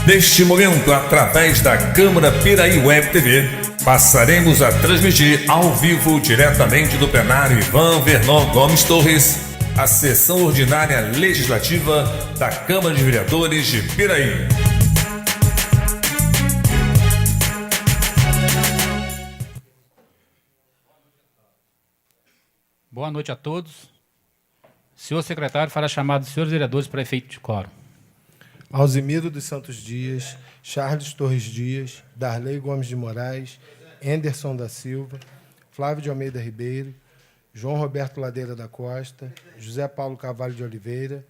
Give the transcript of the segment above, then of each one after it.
Neste momento, através da Câmara Piraí Web TV, passaremos a transmitir ao vivo, diretamente do plenário Ivan Vernon Gomes Torres, a sessão ordinária legislativa da Câmara de Vereadores de Piraí. Boa noite a todos. Senhor secretário, fará chamado dos senhores vereadores para efeito de quórum. Alzimiro dos Santos Dias, Charles Torres Dias, Darley Gomes de Moraes, Enderson da Silva, Flávio de Almeida Ribeiro, João Roberto Ladeira da Costa, José Paulo Carvalho de Oliveira,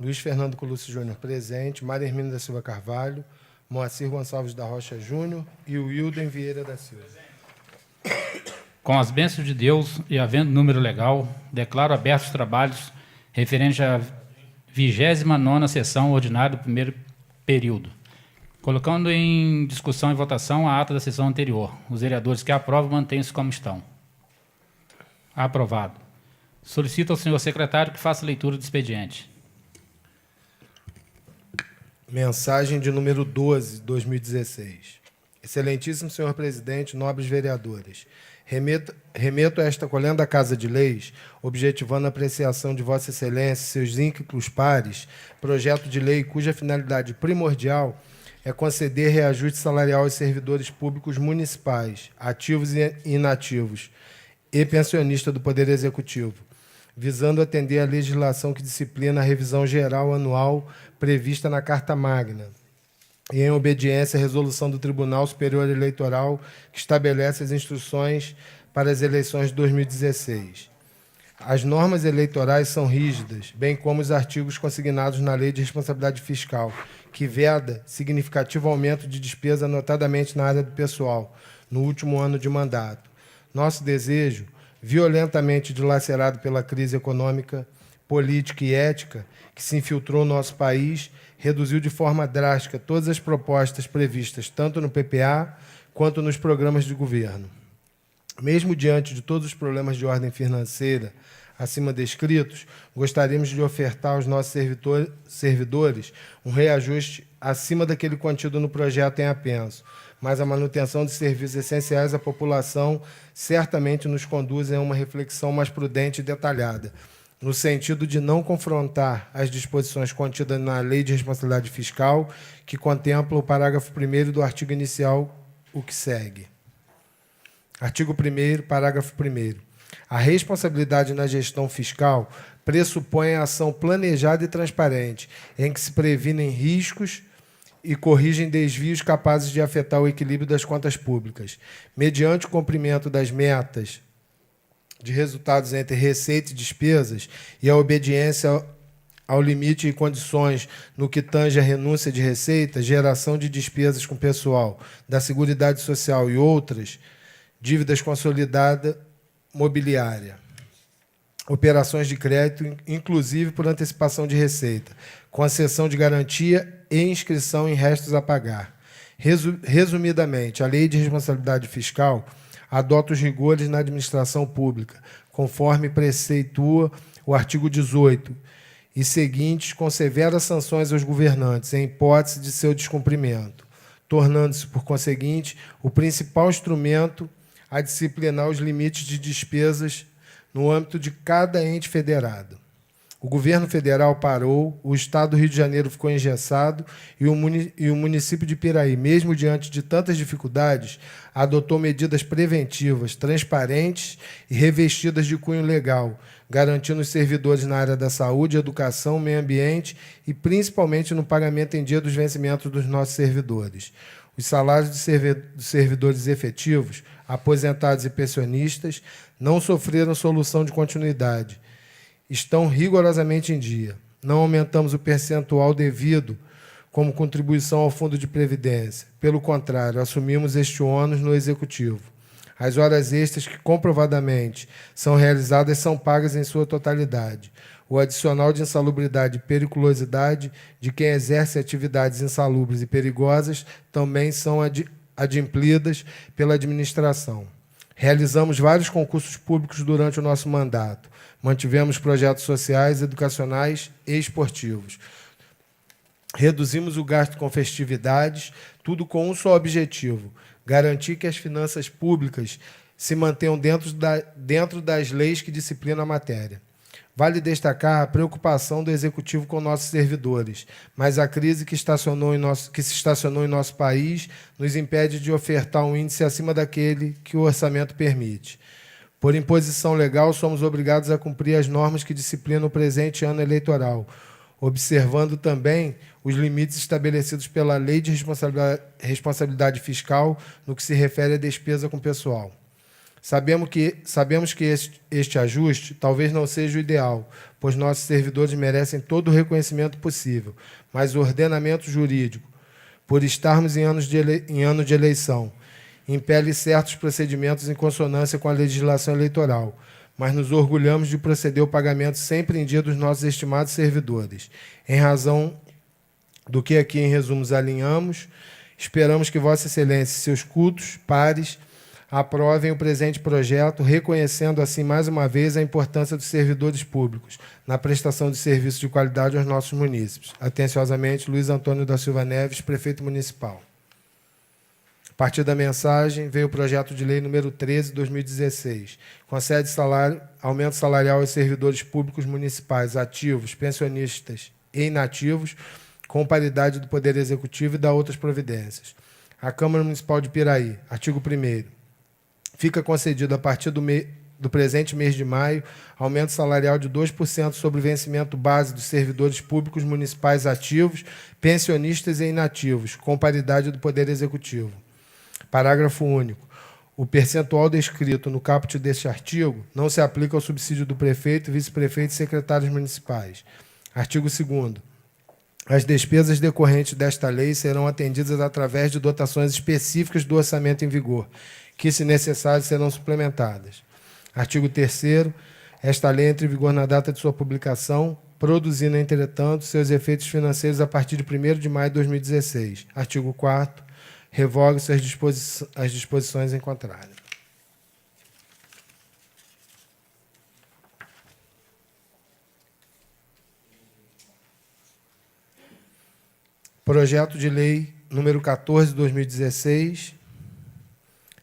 Luiz Fernando Colucci Júnior presente, Maria Hermínia da Silva Carvalho, Moacir Gonçalves da Rocha Júnior e Wilden Vieira da Silva. Com as bênçãos de Deus e havendo número legal, declaro abertos os trabalhos referentes à 29ª sessão ordinária do primeiro período. Colocando em discussão e votação a ata da sessão anterior. Os vereadores que aprovam mantêm-se como estão. Aprovado. Solicito ao senhor secretário que faça a leitura do expediente. Mensagem de número 12, 2016. Excelentíssimo senhor presidente, nobres vereadores, remeto a esta colhenda Casa de Leis, objetivando a apreciação de Vossa Excelência e seus ínclitos pares, projeto de lei cuja finalidade primordial é conceder reajuste salarial aos servidores públicos municipais, ativos e inativos, e pensionistas do Poder Executivo, visando atender à legislação que disciplina a revisão geral anual prevista na Carta Magna, e em obediência à resolução do Tribunal Superior Eleitoral que estabelece as instruções para as eleições de 2016. As normas eleitorais são rígidas, bem como os artigos consignados na Lei de Responsabilidade Fiscal, que veda significativo aumento de despesa, notadamente na área do pessoal, no último ano de mandato. Nosso desejo, violentamente dilacerado pela crise econômica, política e ética que se infiltrou no nosso país, reduziu de forma drástica todas as propostas previstas tanto no PPA quanto nos programas de governo. Mesmo diante de todos os problemas de ordem financeira acima descritos, gostaríamos de ofertar aos nossos servidores um reajuste acima daquele contido no projeto em apenso, mas a manutenção de serviços essenciais à população certamente nos conduz a uma reflexão mais prudente e detalhada, no sentido de não confrontar as disposições contidas na Lei de Responsabilidade Fiscal, que contempla o parágrafo 1º do artigo inicial, o que segue. Artigo 1º, parágrafo 1º. A responsabilidade na gestão fiscal pressupõe a ação planejada e transparente, em que se previnem riscos e corrigem desvios capazes de afetar o equilíbrio das contas públicas, mediante o cumprimento das metas de resultados entre receita e despesas e a obediência ao limite e condições no que tange a renúncia de receita, geração de despesas com pessoal da Seguridade Social e outras, dívidas consolidadas mobiliária, operações de crédito, inclusive por antecipação de receita, concessão de garantia e inscrição em restos a pagar. Resumidamente, a Lei de Responsabilidade Fiscal adota os rigores na administração pública, conforme preceitua o artigo 18 e seguintes, com severas sanções aos governantes, em hipótese de seu descumprimento, tornando-se, por conseguinte, o principal instrumento a disciplinar os limites de despesas no âmbito de cada ente federado. O governo federal parou, o Estado do Rio de Janeiro ficou engessado e o município de Piraí, mesmo diante de tantas dificuldades, adotou medidas preventivas, transparentes e revestidas de cunho legal, garantindo os servidores na área da saúde, educação, meio ambiente e principalmente no pagamento em dia dos vencimentos dos nossos servidores. Os salários dos servidores efetivos, aposentados e pensionistas não sofreram solução de continuidade, estão rigorosamente em dia. Não aumentamos o percentual devido como contribuição ao Fundo de Previdência. Pelo contrário, assumimos este ônus no Executivo. As horas extras que comprovadamente são realizadas são pagas em sua totalidade. O adicional de insalubridade e periculosidade de quem exerce atividades insalubres e perigosas também são adimplidas pela administração. Realizamos vários concursos públicos durante o nosso mandato. Mantivemos projetos sociais, educacionais e esportivos. Reduzimos o gasto com festividades, tudo com um só objetivo: garantir que as finanças públicas se mantenham dentro das leis que disciplinam a matéria. Vale destacar a preocupação do Executivo com nossos servidores, mas a crise que se estacionou em nosso país nos impede de ofertar um índice acima daquele que o orçamento permite. Por imposição legal, somos obrigados a cumprir as normas que disciplinam o presente ano eleitoral, observando também os limites estabelecidos pela Lei de Responsabilidade Fiscal no que se refere à despesa com pessoal. Sabemos que este ajuste talvez não seja o ideal, pois nossos servidores merecem todo o reconhecimento possível, mas o ordenamento jurídico, por estarmos em ano de eleição, impele certos procedimentos em consonância com a legislação eleitoral, mas nos orgulhamos de proceder ao pagamento sempre em dia dos nossos estimados servidores. Em razão do que aqui em resumos alinhamos, esperamos que Vossa Excelência e seus cultos, pares, aprovem o presente projeto, reconhecendo assim mais uma vez a importância dos servidores públicos na prestação de serviços de qualidade aos nossos munícipes. Atenciosamente, Luiz Antônio da Silva Neves, Prefeito Municipal. A partir da mensagem, veio o projeto de lei número 13, 2016, concede aumento salarial aos servidores públicos municipais ativos, pensionistas e inativos, com paridade do Poder Executivo e dá outras providências. A Câmara Municipal de Piraí, artigo 1º, fica concedido a partir do presente mês de maio aumento salarial de 2% sobre o vencimento base dos servidores públicos municipais ativos, pensionistas e inativos, com paridade do Poder Executivo. Parágrafo único. O percentual descrito no caput deste artigo não se aplica ao subsídio do prefeito, vice-prefeito e secretários municipais. Artigo 2º. As despesas decorrentes desta lei serão atendidas através de dotações específicas do orçamento em vigor, que, se necessário, serão suplementadas. Artigo 3º. Esta lei entra em vigor na data de sua publicação, produzindo, entretanto, seus efeitos financeiros a partir de 1º de maio de 2016. Artigo 4º. Revoga-se as disposições em contrário. Projeto de lei número 14, 2016,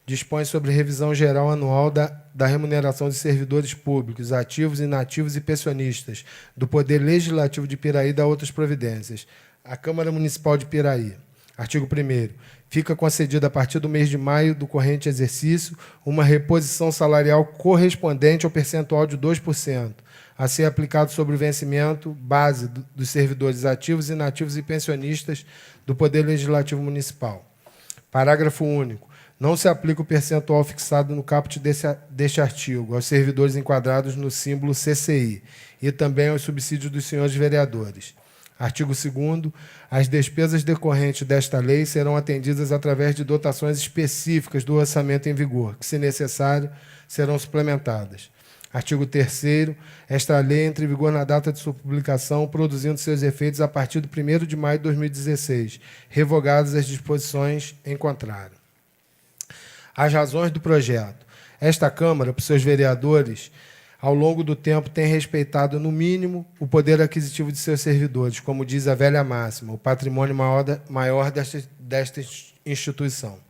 dispõe sobre revisão geral anual da remuneração de servidores públicos, ativos, inativos e pensionistas, do Poder Legislativo de Piraí e da outras providências. A Câmara Municipal de Piraí. Artigo 1º. Fica concedida, a partir do mês de maio do corrente exercício, uma reposição salarial correspondente ao percentual de 2%, a ser aplicado sobre o vencimento base dos servidores ativos, inativos e pensionistas do Poder Legislativo Municipal. Parágrafo único. Não se aplica o percentual fixado no caput deste artigo aos servidores enquadrados no símbolo CCI e também aos subsídios dos senhores vereadores. Artigo 2º. As despesas decorrentes desta lei serão atendidas através de dotações específicas do orçamento em vigor, que, se necessário, serão suplementadas. Artigo 3º. Esta lei entra em vigor na data de sua publicação, produzindo seus efeitos a partir do 1º de maio de 2016, revogadas as disposições em contrário. As razões do projeto. Esta Câmara, por seus vereadores, ao longo do tempo, tem respeitado, no mínimo, o poder aquisitivo de seus servidores, como diz a velha máxima, o patrimônio maior desta instituição.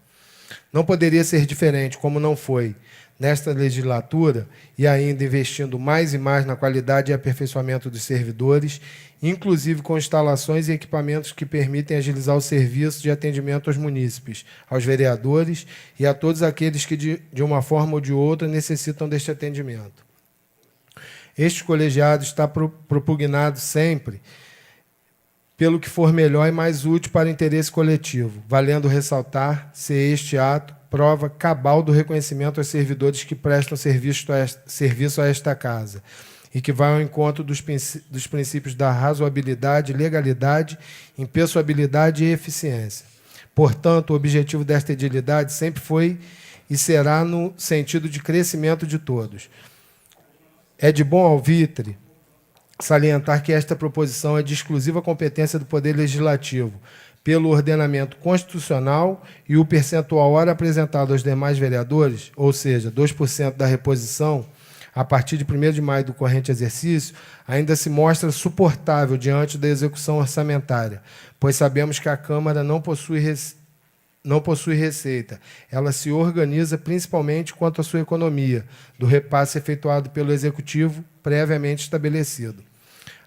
Não poderia ser diferente, como não foi, nesta legislatura, e ainda investindo mais e mais na qualidade e aperfeiçoamento dos servidores, inclusive com instalações e equipamentos que permitem agilizar o serviço de atendimento aos munícipes, aos vereadores e a todos aqueles que, de uma forma ou de outra, necessitam deste atendimento. Este colegiado está propugnado sempre pelo que for melhor e mais útil para o interesse coletivo, valendo ressaltar ser este ato prova cabal do reconhecimento aos servidores que prestam serviço a esta casa e que vai ao encontro dos princípios da razoabilidade, legalidade, impessoabilidade e eficiência. Portanto, o objetivo desta edilidade sempre foi e será no sentido de crescimento de todos. É de bom alvitre salientar que esta proposição é de exclusiva competência do Poder Legislativo, pelo ordenamento constitucional, e o percentual hora apresentado aos demais vereadores, ou seja, 2% da reposição, a partir de 1º de maio do corrente exercício, ainda se mostra suportável diante da execução orçamentária, pois sabemos que a Câmara não possui receita. Ela se organiza principalmente quanto à sua economia, do repasse efetuado pelo Executivo previamente estabelecido.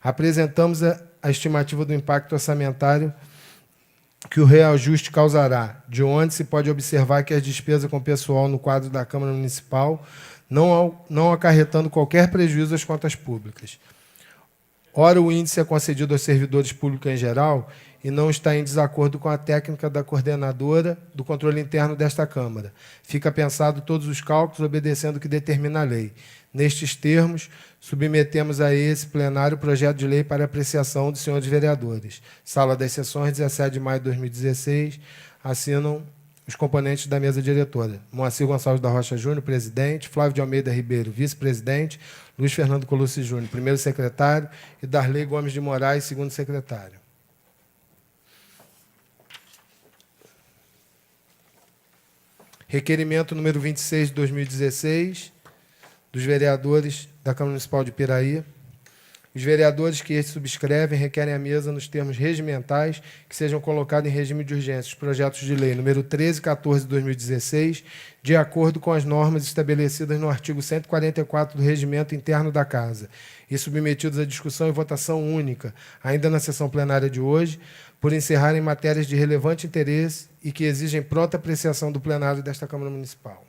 Apresentamos a estimativa do impacto orçamentário que o reajuste causará, de onde se pode observar que as despesas com pessoal no quadro da Câmara Municipal não acarretando qualquer prejuízo às contas públicas. Ora, o índice é concedido aos servidores públicos em geral e não está em desacordo com a técnica da coordenadora do controle interno desta Câmara. Fica pensado todos os cálculos obedecendo o que determina a lei. Nestes termos, submetemos a esse plenário o projeto de lei para apreciação dos senhores vereadores. Sala das Sessões, 17 de maio de 2016, assinam os componentes da mesa diretora: Moacir Gonçalves da Rocha Júnior, presidente; Flávio de Almeida Ribeiro, vice-presidente; Luiz Fernando Colucci Júnior, primeiro secretário; e Darley Gomes de Moraes, segundo secretário. Requerimento número 26 de 2016, dos vereadores da Câmara Municipal de Piraí. Os vereadores que este subscrevem requerem à mesa, nos termos regimentais, que sejam colocados em regime de urgência os projetos de lei número 1314 de 2016, de acordo com as normas estabelecidas no artigo 144 do Regimento Interno da Casa, e submetidos à discussão e votação única, ainda na sessão plenária de hoje, por encerrarem matérias de relevante interesse e que exigem pronta apreciação do plenário desta Câmara Municipal.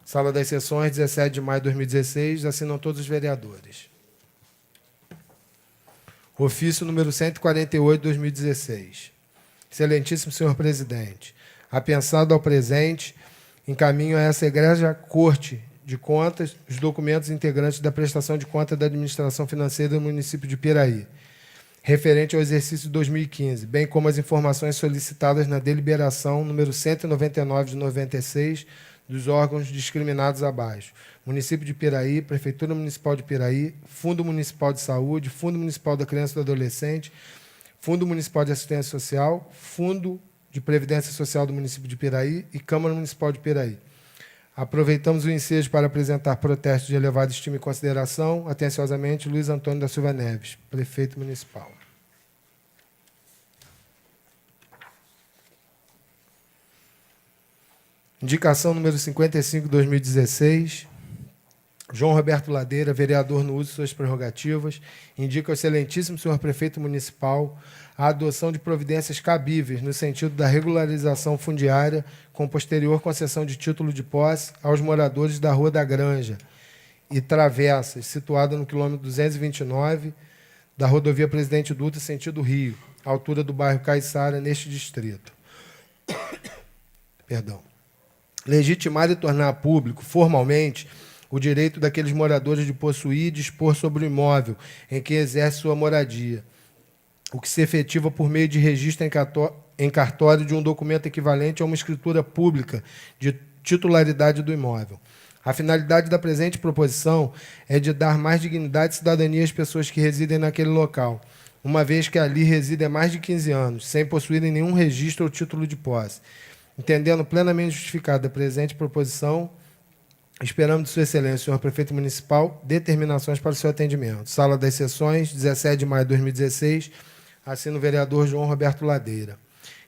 Sala das Sessões, 17 de maio de 2016, assinam todos os vereadores. Ofício número 148, de 2016. Excelentíssimo senhor presidente, apensado ao presente, encaminho a essa egrégia Corte de Contas os documentos integrantes da prestação de conta da administração financeira do município de Piraí, referente ao exercício de 2015, bem como as informações solicitadas na deliberação número 199 de 96, dos órgãos discriminados abaixo: Município de Piraí, Prefeitura Municipal de Piraí, Fundo Municipal de Saúde, Fundo Municipal da Criança e do Adolescente, Fundo Municipal de Assistência Social, Fundo de Previdência Social do Município de Piraí e Câmara Municipal de Piraí. Aproveitamos o ensejo para apresentar protestos de elevada estima e consideração. Atenciosamente, Luiz Antônio da Silva Neves, Prefeito Municipal. Indicação número 55, 2016. João Roberto Ladeira, vereador no uso de suas prerrogativas, indica ao excelentíssimo senhor prefeito municipal a adoção de providências cabíveis no sentido da regularização fundiária com posterior concessão de título de posse aos moradores da Rua da Granja e Travessas, situada no quilômetro 229 da rodovia Presidente Dutra, sentido Rio, altura do bairro Caiçara, neste distrito. Perdão. Legitimar e tornar público, formalmente, o direito daqueles moradores de possuir e dispor sobre o imóvel em que exerce sua moradia, o que se efetiva por meio de registro em cartório de um documento equivalente a uma escritura pública de titularidade do imóvel. A finalidade da presente proposição é de dar mais dignidade e cidadania às pessoas que residem naquele local, uma vez que ali residem há mais de 15 anos, sem possuírem nenhum registro ou título de posse. Entendendo plenamente justificada a presente proposição, esperamos de Sua Excelência, senhor Prefeito Municipal, determinações para o seu atendimento. Sala das Sessões, 17 de maio de 2016, assina o vereador João Roberto Ladeira,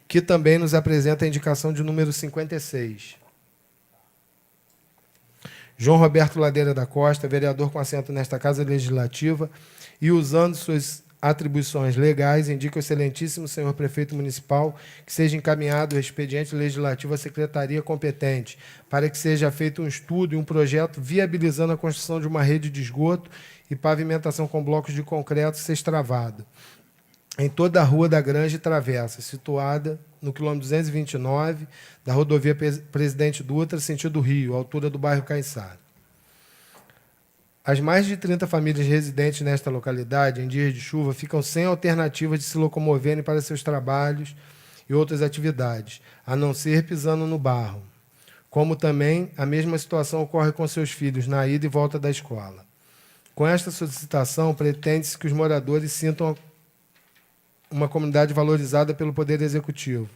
que também nos apresenta a indicação de número 56. João Roberto Ladeira da Costa, vereador com assento nesta Casa Legislativa, e usando suas atribuições legais, indica ao excelentíssimo senhor prefeito municipal que seja encaminhado o expediente legislativo à secretaria competente para que seja feito um estudo e um projeto viabilizando a construção de uma rede de esgoto e pavimentação com blocos de concreto sextravado em toda a Rua da Granja e Travessa, situada no quilômetro 229 da rodovia Presidente Dutra, sentido Rio, altura do bairro Caiçara. As mais de 30 famílias residentes nesta localidade, em dias de chuva, ficam sem alternativa de se locomoverem para seus trabalhos e outras atividades, a não ser pisando no barro. Como também a mesma situação ocorre com seus filhos na ida e volta da escola. Com esta solicitação, pretende-se que os moradores sintam uma comunidade valorizada pelo Poder Executivo,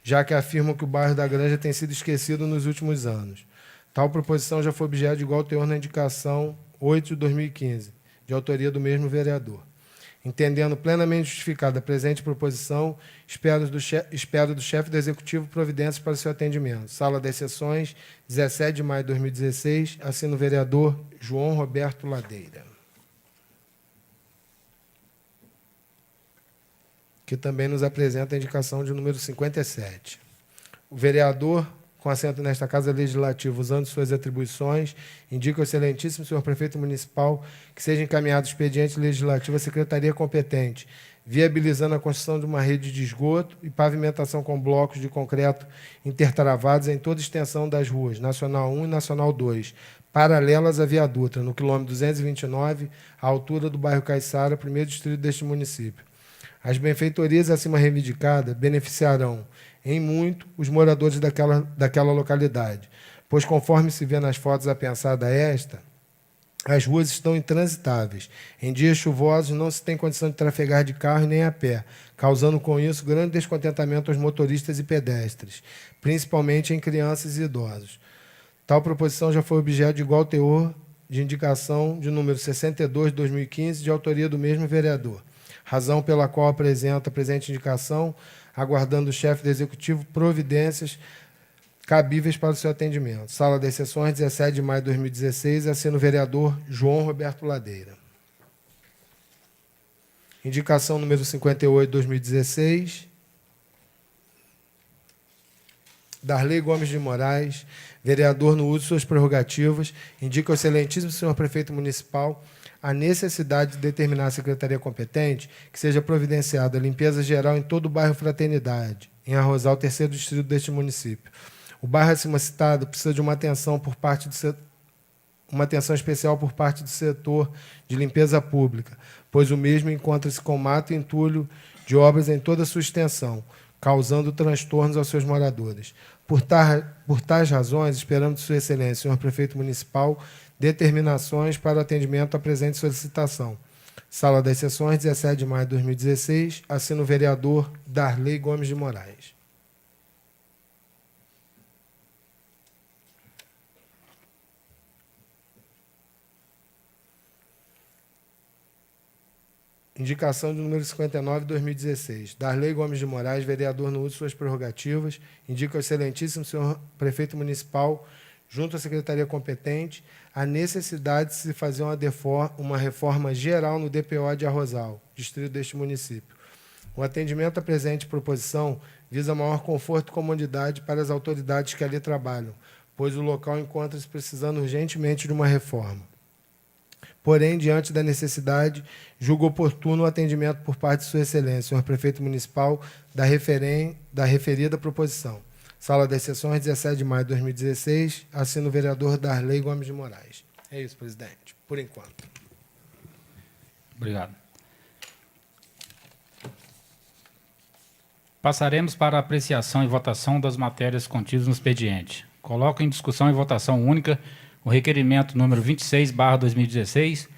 já que afirmam que o bairro da Granja tem sido esquecido nos últimos anos. Tal proposição já foi objeto de igual teor na indicação 8 de 2015, de autoria do mesmo vereador. Entendendo plenamente justificada a presente proposição, espero do chefe do Executivo providências para seu atendimento. Sala das Sessões, 17 de maio de 2016, assina o vereador João Roberto Ladeira. Que também nos apresenta a indicação de número 57. O vereador, com assento nesta Casa Legislativa, usando suas atribuições, indica ao excelentíssimo senhor prefeito municipal que seja encaminhado o expediente legislativo à secretaria competente, viabilizando a construção de uma rede de esgoto e pavimentação com blocos de concreto intertravados em toda a extensão das ruas Nacional 1 e Nacional 2, paralelas à Via Dutra, no quilômetro 229, à altura do bairro Caiçara, primeiro distrito deste município. As benfeitorias acima reivindicadas beneficiarão, em muito, os moradores daquela localidade, pois, conforme se vê nas fotos apensada esta, as ruas estão intransitáveis. Em dias chuvosos não se tem condição de trafegar de carro nem a pé, causando com isso grande descontentamento aos motoristas e pedestres, principalmente em crianças e idosos. Tal proposição já foi objeto de igual teor de indicação de número 62 de 2015, de autoria do mesmo vereador, razão pela qual apresenta a presente indicação, aguardando o chefe do Executivo providências cabíveis para o seu atendimento. Sala das Sessões, 17 de maio de 2016, assina o vereador João Roberto Ladeira. Indicação número 58 de 2016, Darley Gomes de Moraes, vereador no uso de suas prerrogativas, indica ao excelentíssimo senhor prefeito municipal a necessidade de determinar à secretaria competente que seja providenciada a limpeza geral em todo o bairro Fraternidade, em Arrozal, terceiro distrito deste município. O bairro acima citado precisa de uma atenção especial por parte do setor de limpeza pública, pois o mesmo encontra-se com mato e entulho de obras em toda a sua extensão, causando transtornos aos seus moradores. Por tais razões, esperamos de Sua Excelência, senhor prefeito municipal, determinações para o atendimento à presente solicitação. Sala das Sessões, 17 de maio de 2016, assina o vereador Darley Gomes de Moraes. Indicação de número 59 de 2016. Darley Gomes de Moraes, vereador no uso de suas prerrogativas, indica ao excelentíssimo senhor prefeito municipal, junto à secretaria competente, a necessidade de se fazer uma reforma geral no DPO de Arrozal, distrito deste município. O atendimento à presente proposição visa maior conforto e comodidade para as autoridades que ali trabalham, pois o local encontra-se precisando urgentemente de uma reforma. Porém, diante da necessidade, julgo oportuno o atendimento por parte de Sua Excelência, senhor prefeito municipal, da referida proposição. Sala das Sessões, 17 de maio de 2016, assina o vereador Darley Gomes de Moraes. É isso, presidente, por enquanto. Obrigado. Passaremos para a apreciação e votação das matérias contidas no expediente. Coloco em discussão e votação única o requerimento número 26/2016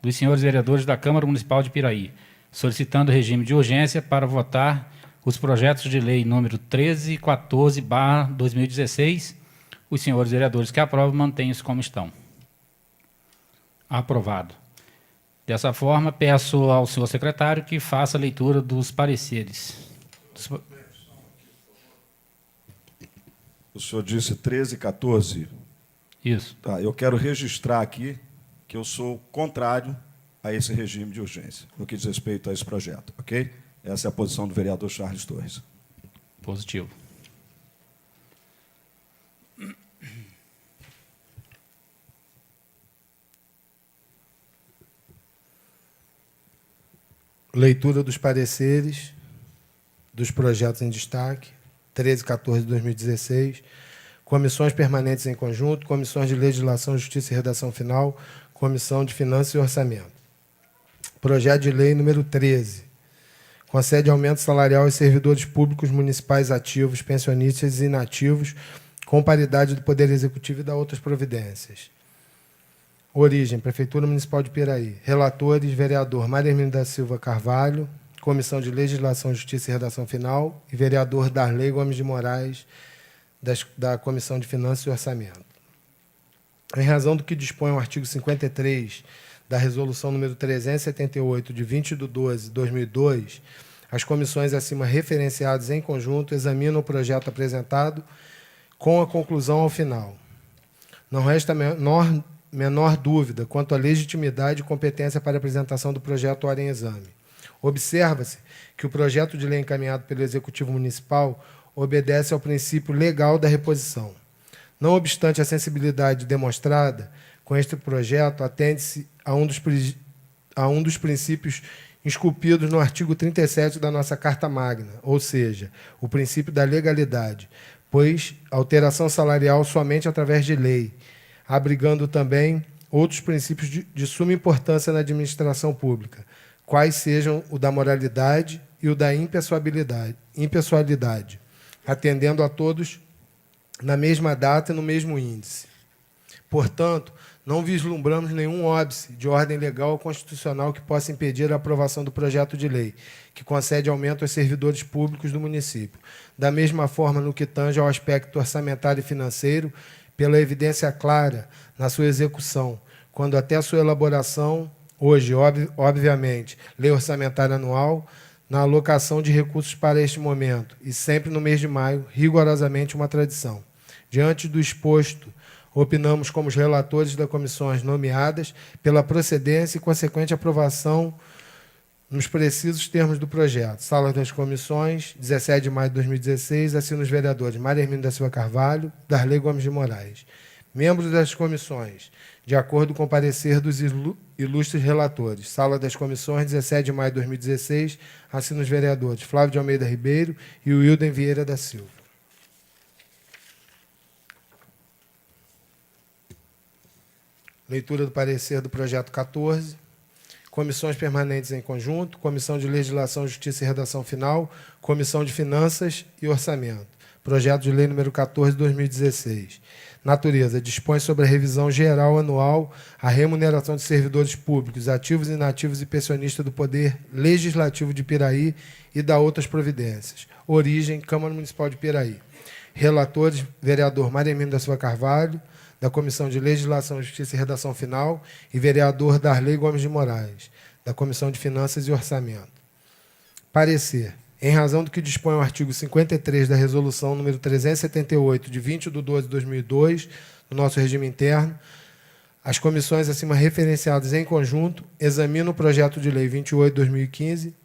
dos senhores vereadores da Câmara Municipal de Piraí, solicitando regime de urgência para votar os projetos de lei número 13 e 14/2016. Os senhores vereadores que aprovam mantenham-se como estão. Aprovado. Dessa forma, peço ao senhor secretário que faça a leitura dos pareceres. O senhor disse 13 e 14? Isso. Tá, eu quero registrar aqui que eu sou contrário a esse regime de urgência, no que diz respeito a esse projeto, ok? Essa é a posição do vereador Charles Torres. Positivo. Leitura dos pareceres dos projetos em destaque, 13 e 14 de 2016, comissões permanentes em conjunto, comissões de legislação, justiça e redação final, comissão de finanças e orçamento. Projeto de lei número 13, concede aumento salarial aos servidores públicos municipais ativos, pensionistas e inativos, com paridade do Poder Executivo e da outras providências. Origem, Prefeitura Municipal de Piraí. Relatores, vereador Maria Hermínia da Silva Carvalho, Comissão de Legislação, Justiça e Redação Final, e vereador Darley Gomes de Moraes, da Comissão de Finanças e Orçamento. Em razão do que dispõe o artigo 53 da Resolução número 378, de 20/12/2002, as comissões acima referenciadas em conjunto examinam o projeto apresentado com a conclusão ao final. Não resta menor dúvida quanto à legitimidade e competência para a apresentação do projeto ora em exame. Observa-se que o projeto de lei encaminhado pelo Executivo Municipal obedece ao princípio legal da reposição. Não obstante a sensibilidade demonstrada, com este projeto atende-se a um dos princípios esculpidos no artigo 37 da nossa Carta Magna, ou seja, o princípio da legalidade, pois alteração salarial somente através de lei, abrigando também outros princípios de suma importância na administração pública, quais sejam o da moralidade e o da impessoalidade, atendendo a todos na mesma data e no mesmo índice. Portanto, não vislumbramos nenhum óbice de ordem legal ou constitucional que possa impedir a aprovação do projeto de lei, que concede aumento aos servidores públicos do município. Da mesma forma, no que tange ao aspecto orçamentário e financeiro, pela evidência clara na sua execução, quando até a sua elaboração, hoje, obviamente, lei orçamentária anual, na alocação de recursos para este momento, e sempre no mês de maio, rigorosamente uma tradição. Diante do exposto, opinamos como os relatores das comissões nomeadas pela procedência e consequente aprovação nos precisos termos do projeto. Sala das comissões, 17 de maio de 2016, assinam os vereadores Maria Hermínio da Silva Carvalho, Darley Gomes de Moraes. Membros das comissões, de acordo com o parecer dos ilustres relatores. Sala das comissões, 17 de maio de 2016, assinam os vereadores Flávio de Almeida Ribeiro e Wilden Vieira da Silva. Leitura do parecer do projeto 14. Comissões permanentes em conjunto, Comissão de Legislação, Justiça e Redação Final, Comissão de Finanças e Orçamento. Projeto de Lei número 14, de 2016. Natureza. Dispõe sobre a revisão geral anual, a remuneração de servidores públicos, ativos, inativos e pensionistas do Poder Legislativo de Piraí e da outras providências. Origem, Câmara Municipal de Piraí. Relatores, vereador Maria Hermínio da Silva Carvalho, da Comissão de Legislação, Justiça e Redação Final, e vereador Darley Gomes de Moraes, da Comissão de Finanças e Orçamento. Parecer. Em razão do que dispõe o artigo 53 da Resolução número 378, de 20/12/2002, do nosso regime interno, as comissões acima referenciadas em conjunto examinam o projeto de lei 28/2015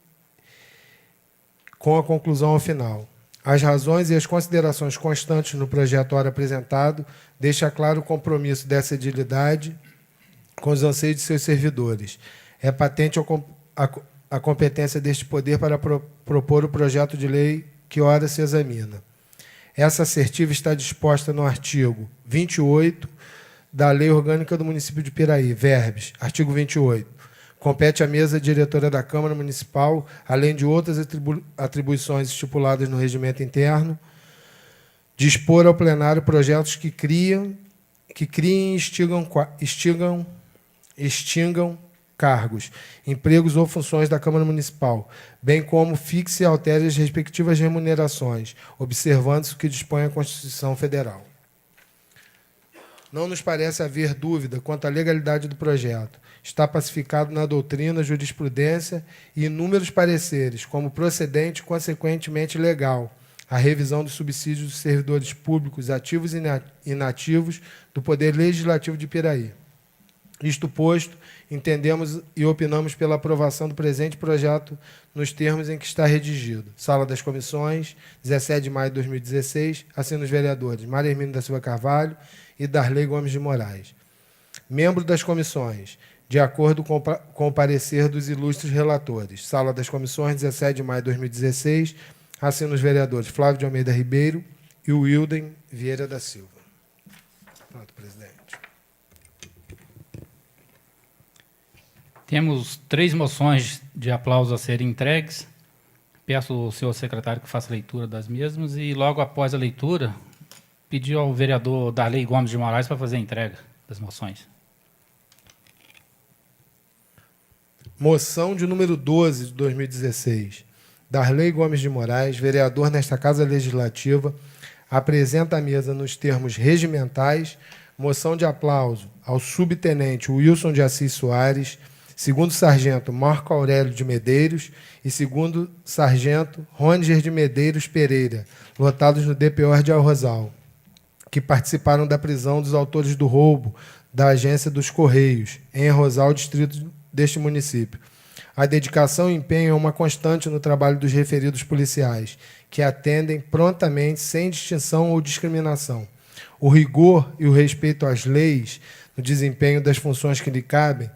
com a conclusão ao final. As razões e as considerações constantes no projeto ora apresentado deixa claro o compromisso dessa edilidade com os anseios de seus servidores. É patente a competência deste poder para propor o projeto de lei que ora se examina. Essa assertiva está disposta no artigo 28 da Lei Orgânica do Município de Piraí, verbes, artigo 28. Compete à mesa diretora da Câmara Municipal, além de outras atribuições estipuladas no regimento interno, dispor ao plenário projetos que criem e extingam cargos, empregos ou funções da Câmara Municipal, bem como fixe e altere as respectivas remunerações, observando-se o que dispõe a Constituição Federal. Não nos parece haver dúvida quanto à legalidade do projeto. Está pacificado na doutrina, jurisprudência e inúmeros pareceres, como procedente e consequentemente legal, a revisão dos subsídios dos servidores públicos ativos e inativos do Poder Legislativo de Piraí. Isto posto, entendemos e opinamos pela aprovação do presente projeto nos termos em que está redigido. Sala das Comissões, 17 de maio de 2016, assinam os vereadores Maria Hermínio da Silva Carvalho e Darley Gomes de Moraes. Membro das comissões, de acordo com o parecer dos ilustres relatores. Sala das Comissões, 17 de maio de 2016, assinam os vereadores Flávio de Almeida Ribeiro e Wilden Vieira da Silva. Pronto, presidente. Temos 3 moções de aplauso a serem entregues. Peço ao senhor secretário que faça a leitura das mesmas e, logo após a leitura, pedir ao vereador Darley Gomes de Moraes para fazer a entrega das moções. Moção de número 12 de 2016. Darley Gomes de Moraes, vereador nesta Casa Legislativa, apresenta à mesa nos termos regimentais Moção de aplauso ao subtenente Wilson de Assis Soares, segundo sargento Marco Aurélio de Medeiros e segundo sargento Rôniger de Medeiros Pereira, lotados no DPOR de Arrozal, que participaram da prisão dos autores do roubo da Agência dos Correios, em Arrozal, distrito deste município. A dedicação e empenho é uma constante no trabalho dos referidos policiais, que atendem prontamente, sem distinção ou discriminação. O rigor e o respeito às leis no desempenho das funções que lhe cabem,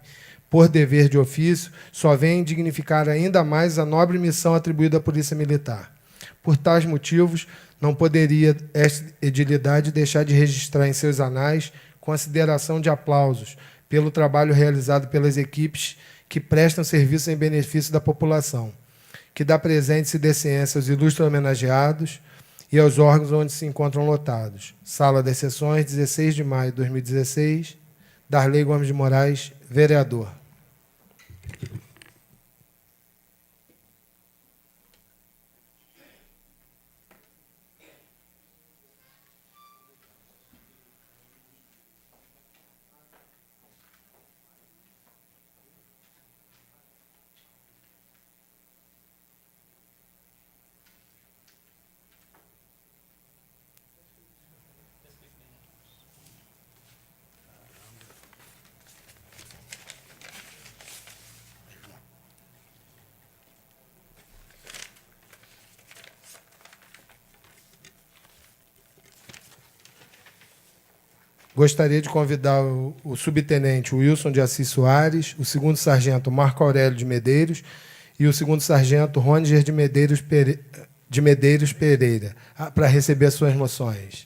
por dever de ofício, só vem dignificar ainda mais a nobre missão atribuída à Polícia Militar. Por tais motivos, não poderia esta edilidade deixar de registrar em seus anais consideração de aplausos pelo trabalho realizado pelas equipes que prestam serviço em benefício da população, que dá presente e dê ciência aos ilustres homenageados e aos órgãos onde se encontram lotados. Sala das Sessões, 16 de maio de 2016, Darley Gomes de Moraes, vereador. Gostaria de convidar o subtenente Wilson de Assis Soares, o segundo sargento Marco Aurélio de Medeiros e o segundo sargento Rôniger de Medeiros Pereira para receber as suas moções.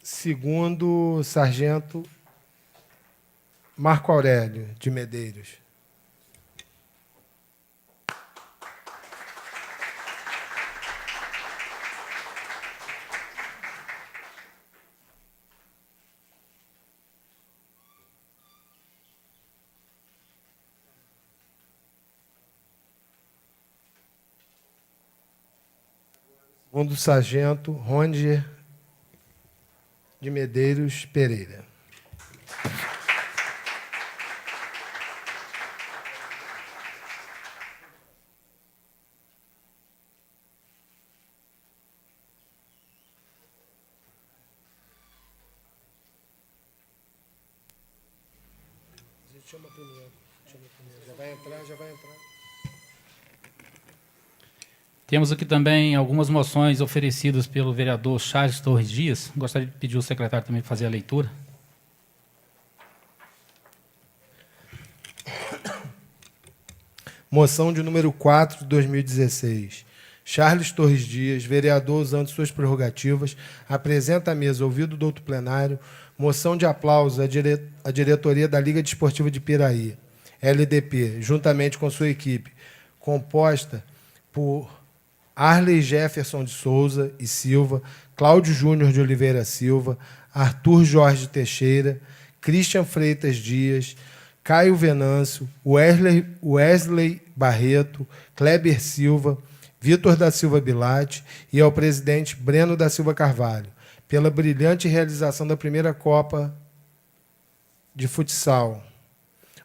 Segundo sargento Marco Aurélio de Medeiros. Segundo sargento Rôniger de Medeiros Pereira. Chama primeiro. Já vai entrar. Temos aqui também algumas moções oferecidas pelo vereador Charles Torres Dias. Gostaria de pedir ao secretário também para fazer a leitura. Moção de número 4 de 2016. Charles Torres Dias, vereador usando suas prerrogativas, apresenta à mesa, ouvido do outro plenário, moção de aplauso à diretoria da Liga Desportiva de Piraí, LDP, juntamente com sua equipe, composta por Arley Jefferson de Souza e Silva, Cláudio Júnior de Oliveira Silva, Arthur Jorge Teixeira, Christian Freitas Dias, Caio Venâncio, Wesley Barreto, Kleber Silva, Vitor da Silva Bilate e ao presidente Breno da Silva Carvalho, pela brilhante realização da primeira Copa de Futsal,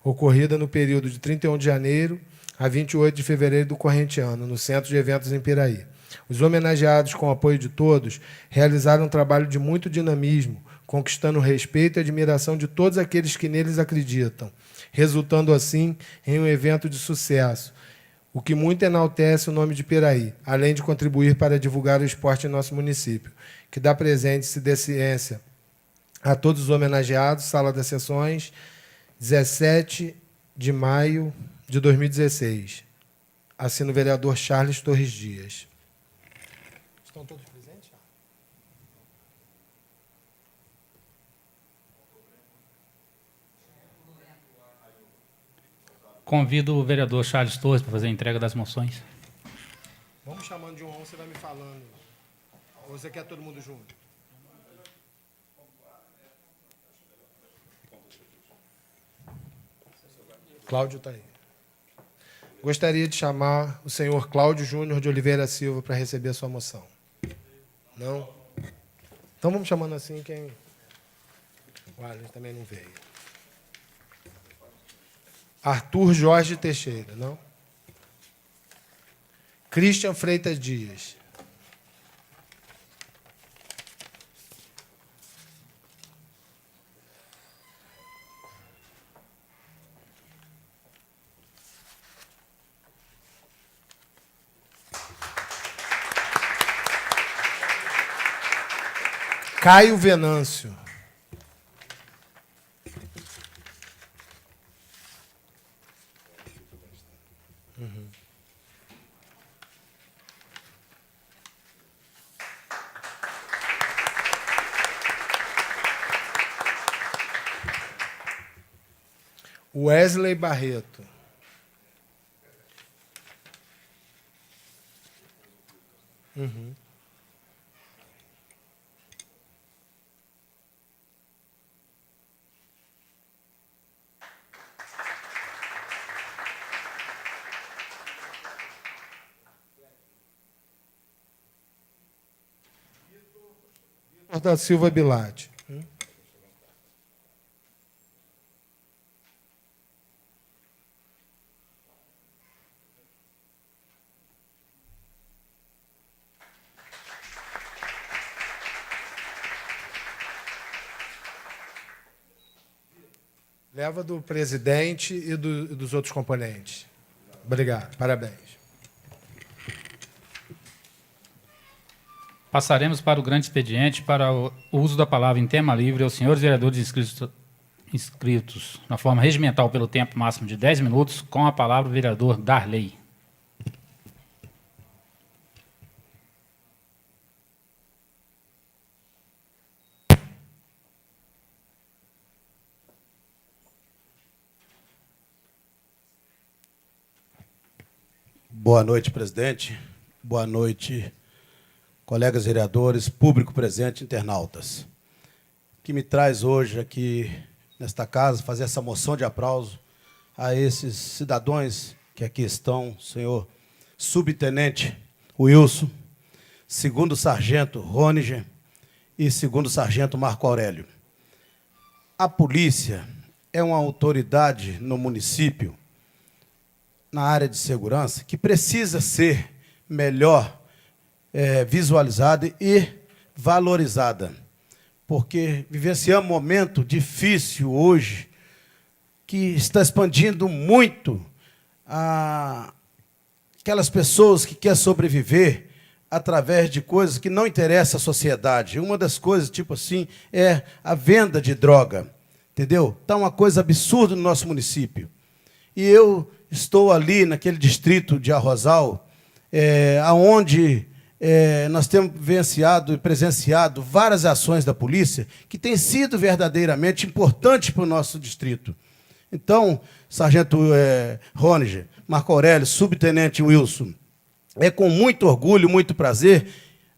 ocorrida no período de 31 de janeiro a 28 de fevereiro do corrente ano, no Centro de Eventos em Piraí. Os homenageados, com o apoio de todos, realizaram um trabalho de muito dinamismo, conquistando o respeito e admiração de todos aqueles que neles acreditam, resultando assim em um evento de sucesso, o que muito enaltece o nome de Piraí, além de contribuir para divulgar o esporte em nosso município, que dá presente e se dê ciência a todos os homenageados. Sala das Sessões, 17 de maio de 2016. Assina o vereador Charles Torres Dias. Estão todos presentes? Convido o vereador Charles Torres para fazer a entrega das moções. Vamos chamando de um a um, você vai me falando. Ou você quer todo mundo junto? Cláudio está aí. Gostaria de chamar o senhor Cláudio Júnior de Oliveira Silva para receber a sua moção. Não? Então vamos chamando assim quem... O Alan também não veio. Arthur Jorge Teixeira, não? Christian Freitas Dias. Caio Venâncio. Wesley Barreto. Da Silva Bilate. Leva do presidente e dos outros componentes. Obrigado. Parabéns. Passaremos para o grande expediente para o uso da palavra em tema livre aos senhores vereadores inscritos na forma regimental pelo tempo máximo de 10 minutos, com a palavra o vereador Darley. Boa noite, presidente. Boa noite, colegas vereadores, público presente, internautas. Que me traz hoje aqui nesta casa fazer essa moção de aplauso a esses cidadãos que aqui estão, senhor subtenente Wilson, segundo sargento Roniger e segundo sargento Marco Aurélio. A polícia é uma autoridade no município, na área de segurança, que precisa ser melhor visualizada e valorizada, porque vivenciamos um momento difícil hoje, que está expandindo muito aquelas pessoas que querem sobreviver através de coisas que não interessam à sociedade. Uma das coisas, tipo assim, é a venda de droga, entendeu? Está uma coisa absurda no nosso município. E eu estou ali naquele distrito de Arrozal, onde nós temos vivenciado e presenciado várias ações da polícia que têm sido verdadeiramente importantes para o nosso distrito. Então, sargento Roniger, Marco Aurélio, subtenente Wilson, é com muito orgulho, muito prazer,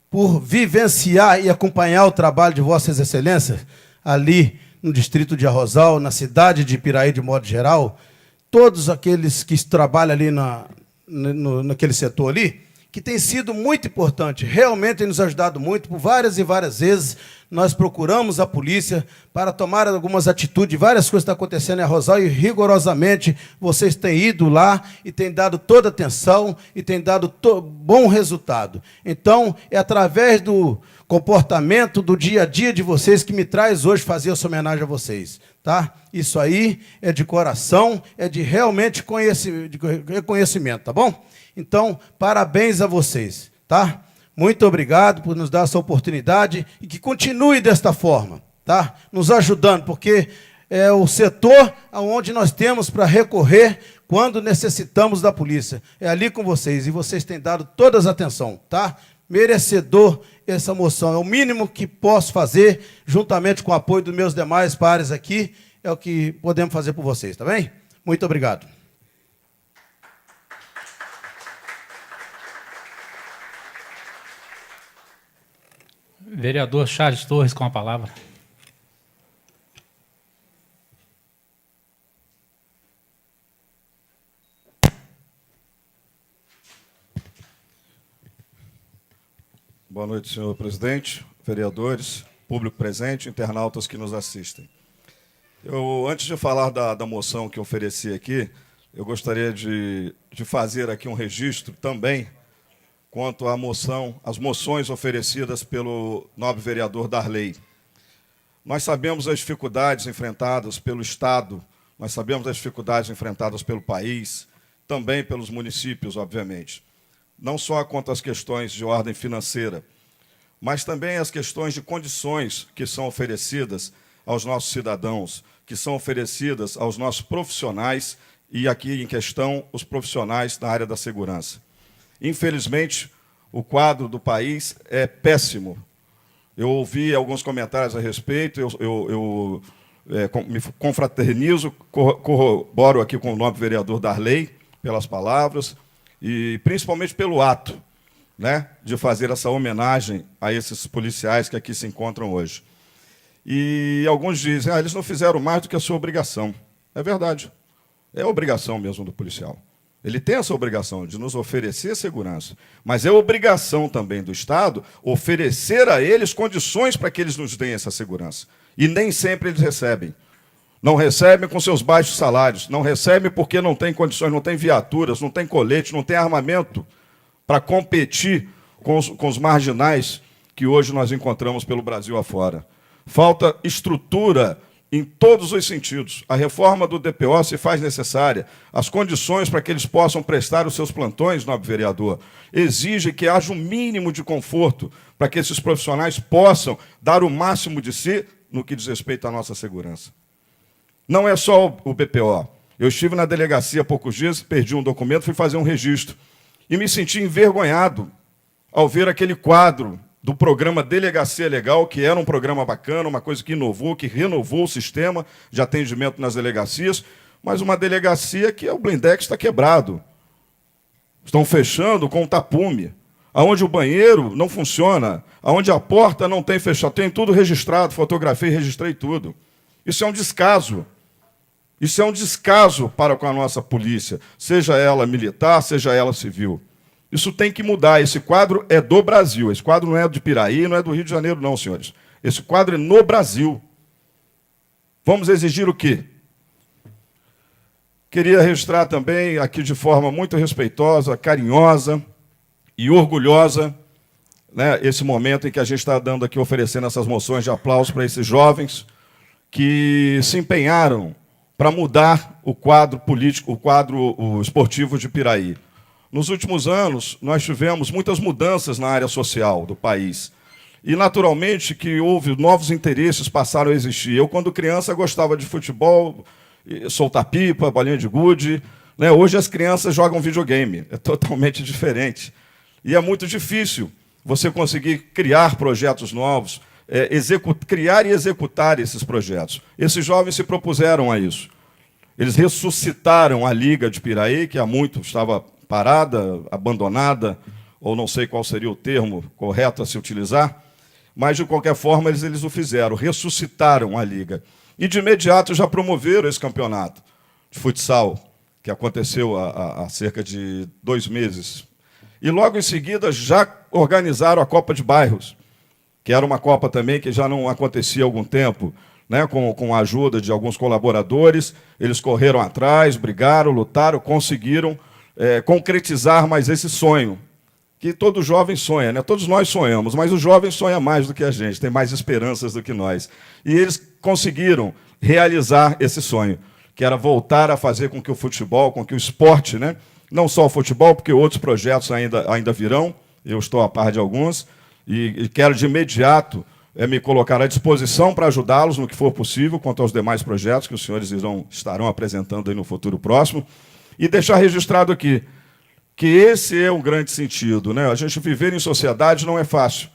por vivenciar e acompanhar o trabalho de Vossas Excelências ali no distrito de Arrozal, na cidade de Piraí, de modo geral, todos aqueles que trabalham ali naquele setor ali, que tem sido muito importante, realmente tem nos ajudado muito, por várias e várias vezes nós procuramos a polícia para tomar algumas atitudes, várias coisas estão acontecendo em Arrozal e rigorosamente vocês têm ido lá e têm dado toda atenção e têm dado bom resultado. Então, é através do comportamento do dia a dia de vocês que me traz hoje fazer essa homenagem a vocês. Tá? Isso aí é de coração, é de realmente reconhecimento, tá bom? Então, parabéns a vocês, tá? Muito obrigado por nos dar essa oportunidade e que continue desta forma, tá? Nos ajudando, porque é o setor onde nós temos para recorrer quando necessitamos da polícia. É ali com vocês, e vocês têm dado toda a atenção, tá? Merecedor essa moção. É o mínimo que posso fazer, juntamente com o apoio dos meus demais pares aqui, é o que podemos fazer por vocês, tá bem? Muito obrigado. Vereador Charles Torres, com a palavra. Boa noite, senhor presidente, vereadores, público presente, internautas que nos assistem. Antes de falar da moção que eu ofereci aqui, eu gostaria de fazer aqui um registro também quanto às moções oferecidas pelo nobre vereador Darley. Nós sabemos as dificuldades enfrentadas pelo Estado, nós sabemos as dificuldades enfrentadas pelo país, também pelos municípios, obviamente. Não só quanto às questões de ordem financeira, mas também as questões de condições que são oferecidas aos nossos cidadãos, que são oferecidas aos nossos profissionais, e aqui em questão, os profissionais da área da segurança. Infelizmente, o quadro do país é péssimo. Eu ouvi alguns comentários a respeito, eu me confraternizo, corroboro aqui com o nobre vereador Darley, pelas palavras, e principalmente pelo ato, né, de fazer essa homenagem a esses policiais que aqui se encontram hoje. E alguns dizem, eles não fizeram mais do que a sua obrigação. É verdade, é a obrigação mesmo do policial. Ele tem essa obrigação de nos oferecer segurança, mas é obrigação também do Estado oferecer a eles condições para que eles nos deem essa segurança. E nem sempre eles recebem. Não recebem com seus baixos salários, não recebem porque não tem condições, não tem viaturas, não tem colete, não tem armamento para competir com os marginais que hoje nós encontramos pelo Brasil afora. Falta estrutura em todos os sentidos. A reforma do DPO se faz necessária. As condições para que eles possam prestar os seus plantões, nobre vereador, exige que haja um mínimo de conforto para que esses profissionais possam dar o máximo de si no que diz respeito à nossa segurança. Não é só o BPO. Eu estive na delegacia há poucos dias, perdi um documento, fui fazer um registro. E me senti envergonhado ao ver aquele quadro do programa Delegacia Legal, que era um programa bacana, uma coisa que inovou, que renovou o sistema de atendimento nas delegacias, mas uma delegacia que o blindex está quebrado. Estão fechando com o tapume. Onde o banheiro não funciona, onde a porta não tem fechado, tem tudo registrado, fotografei, registrei tudo. Isso é um descaso. Isso é um descaso para com a nossa polícia, seja ela militar, seja ela civil. Isso tem que mudar. Esse quadro é do Brasil. Esse quadro não é de Piraí, não é do Rio de Janeiro, não, senhores. Esse quadro é no Brasil. Vamos exigir o quê? Queria registrar também, aqui de forma muito respeitosa, carinhosa e orgulhosa, né, esse momento em que a gente está dando aqui, oferecendo essas moções de aplauso para esses jovens que se empenharam para mudar o quadro político, o quadro esportivo de Piraí. Nos últimos anos, nós tivemos muitas mudanças na área social do país. E, naturalmente, que houve novos interesses passaram a existir. Eu, quando criança, gostava de futebol, soltar pipa, bolinha de gude. Né? Hoje as crianças jogam videogame. É totalmente diferente. E é muito difícil você conseguir criar projetos novos, criar e executar esses projetos. Esses jovens se propuseram a isso. Eles ressuscitaram a Liga de Piraí, que há muito estava parada, abandonada, ou não sei qual seria o termo correto a se utilizar, mas, de qualquer forma, eles o fizeram, ressuscitaram a Liga. E, de imediato, já promoveram esse campeonato de futsal, que aconteceu há cerca de 2 meses. E, logo em seguida, já organizaram a Copa de Bairros, que era uma Copa também que já não acontecia há algum tempo, né, com a ajuda de alguns colaboradores. Eles correram atrás, brigaram, lutaram, conseguiram concretizar mais esse sonho, que todo jovem sonha, né? Todos nós sonhamos, mas o jovem sonha mais do que a gente, tem mais esperanças do que nós. E eles conseguiram realizar esse sonho, que era voltar a fazer com que o futebol, com que o esporte, né? Não só o futebol, porque outros projetos ainda virão, eu estou a par de alguns, e quero de imediato me colocar à disposição para ajudá-los no que for possível, quanto aos demais projetos que os senhores estarão apresentando aí no futuro próximo. E deixar registrado aqui que esse é um grande sentido, né? A gente viver em sociedade não é fácil,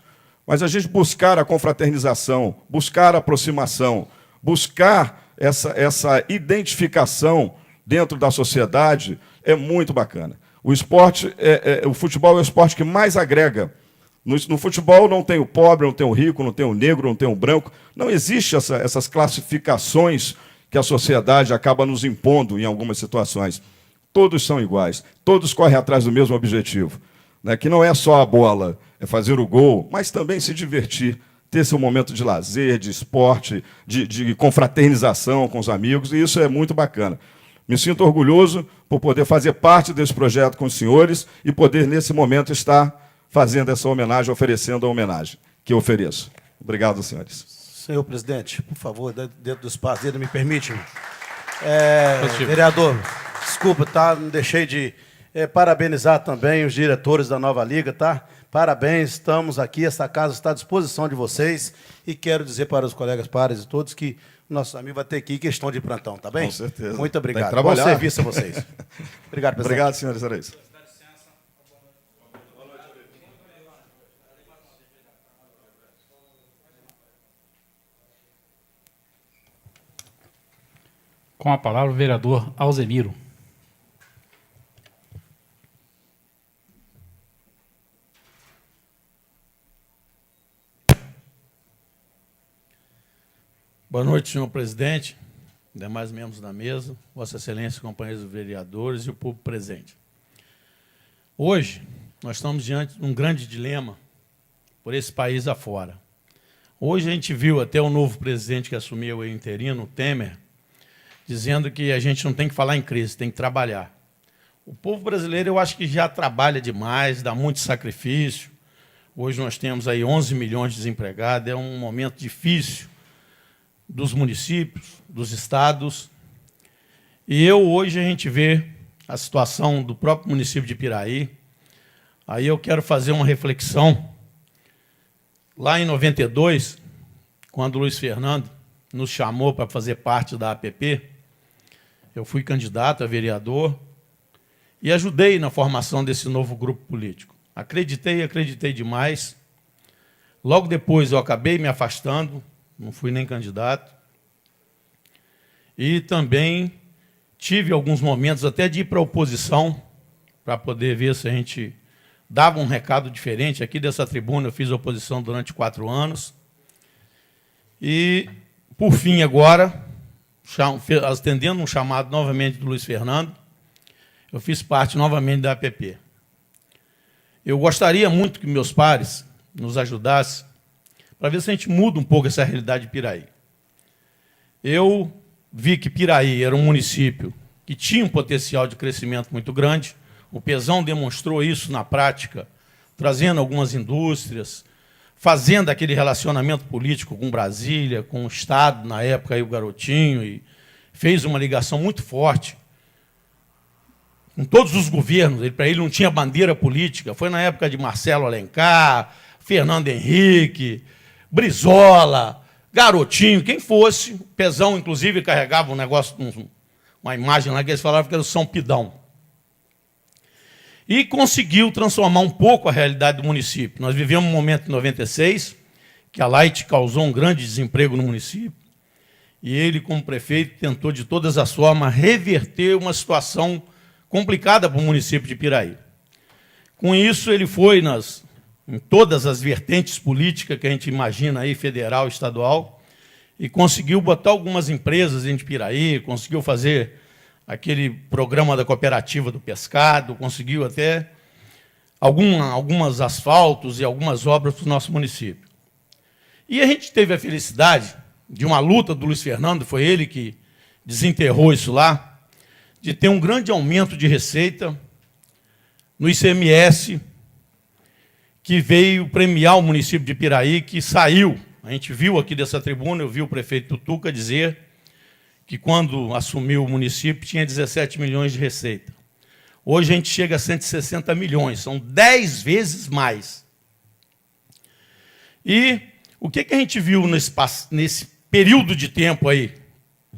mas a gente buscar a confraternização, buscar a aproximação, buscar essa identificação dentro da sociedade é muito bacana. O esporte, o futebol é o esporte que mais agrega. No futebol não tem o pobre, não tem o rico, não tem o negro, não tem o branco. Não existe essas classificações que a sociedade acaba nos impondo em algumas situações. Todos são iguais, todos correm atrás do mesmo objetivo, né? Que não é só a bola, é fazer o gol, mas também se divertir, ter seu momento de lazer, de esporte, de confraternização com os amigos, e isso é muito bacana. Me sinto orgulhoso por poder fazer parte desse projeto com os senhores e poder, nesse momento, estar fazendo essa homenagem, oferecendo a homenagem que eu ofereço. Obrigado, senhores. Senhor presidente, por favor, dentro do espaço dele, me permite. Vereador, desculpa, tá? Não deixei de parabenizar também os diretores da Nova Liga, tá? Parabéns, estamos aqui, essa casa está à disposição de vocês e quero dizer para os colegas pares e todos que o nosso amigo vai ter que ir questão de plantão, tá bem? Com certeza. Muito obrigado. Tem que trabalhar. Bom serviço a vocês. Obrigado, presidente. Obrigado, senhores. Era isso. Com a palavra o vereador Alzemiro. Boa noite, senhor presidente, demais membros da mesa, Vossa Excelência, companheiros vereadores e o público presente. Hoje, nós estamos diante de um grande dilema por esse país afora. Hoje a gente viu até o novo presidente que assumiu o interino, o Temer, dizendo que a gente não tem que falar em crise, tem que trabalhar. O povo brasileiro, eu acho que já trabalha demais, dá muito sacrifício. Hoje nós temos aí 11 milhões de desempregados, é um momento difícil dos municípios, dos estados. E hoje a gente vê a situação do próprio município de Piraí. Aí eu quero fazer uma reflexão. Lá em 92, quando o Luiz Fernando nos chamou para fazer parte da APP, eu fui candidato a vereador e ajudei na formação desse novo grupo político. Acreditei demais. Logo depois eu acabei me afastando, não fui nem candidato. E também tive alguns momentos até de ir para a oposição, para poder ver se a gente dava um recado diferente. Aqui dessa tribuna eu fiz oposição durante 4 anos. E, por fim, agora, atendendo um chamado novamente do Luiz Fernando, eu fiz parte novamente da APP. Eu gostaria muito que meus pares nos ajudassem para ver se a gente muda um pouco essa realidade de Piraí. Eu vi que Piraí era um município que tinha um potencial de crescimento muito grande. O Pezão demonstrou isso na prática, trazendo algumas indústrias, fazendo aquele relacionamento político com Brasília, com o Estado, na época, aí, o Garotinho, e fez uma ligação muito forte com todos os governos. Para ele não tinha bandeira política. Foi na época de Marcelo Alencar, Fernando Henrique, Brizola, Garotinho, quem fosse. O Pezão, inclusive, carregava um negócio, uma imagem lá que eles falavam que era o São Pidão. E conseguiu transformar um pouco a realidade do município. Nós vivemos um momento em 96, que a Light causou um grande desemprego no município, e ele, como prefeito, tentou de todas as formas reverter uma situação complicada para o município de Piraí. Com isso, ele foi em todas as vertentes políticas que a gente imagina aí, federal, estadual, e conseguiu botar algumas empresas em Piraí, conseguiu fazer aquele programa da cooperativa do pescado, conseguiu até algumas asfaltos e algumas obras para o nosso município. E a gente teve a felicidade de uma luta do Luiz Fernando, foi ele que desenterrou isso lá, de ter um grande aumento de receita no ICMS, que veio premiar o município de Piraí, que saiu. A gente viu aqui dessa tribuna, eu vi o prefeito Tutuca dizer que, quando assumiu o município, tinha 17 milhões de receita. Hoje a gente chega a 160 milhões, são 10 vezes mais. E o que a gente viu nesse período de tempo aí,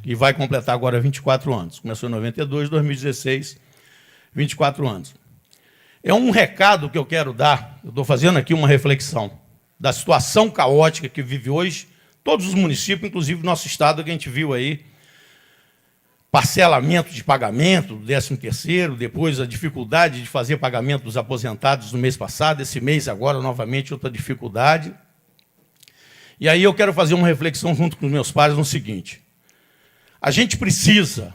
que vai completar agora 24 anos, começou em 92, 2016, 24 anos. É um recado que eu quero dar, eu estou fazendo aqui uma reflexão da situação caótica que vive hoje todos os municípios, inclusive o nosso estado, que a gente viu aí, parcelamento de pagamento do 13º, depois a dificuldade de fazer pagamento dos aposentados no mês passado, esse mês agora, novamente, outra dificuldade. E aí eu quero fazer uma reflexão junto com os meus pares no seguinte: a gente precisa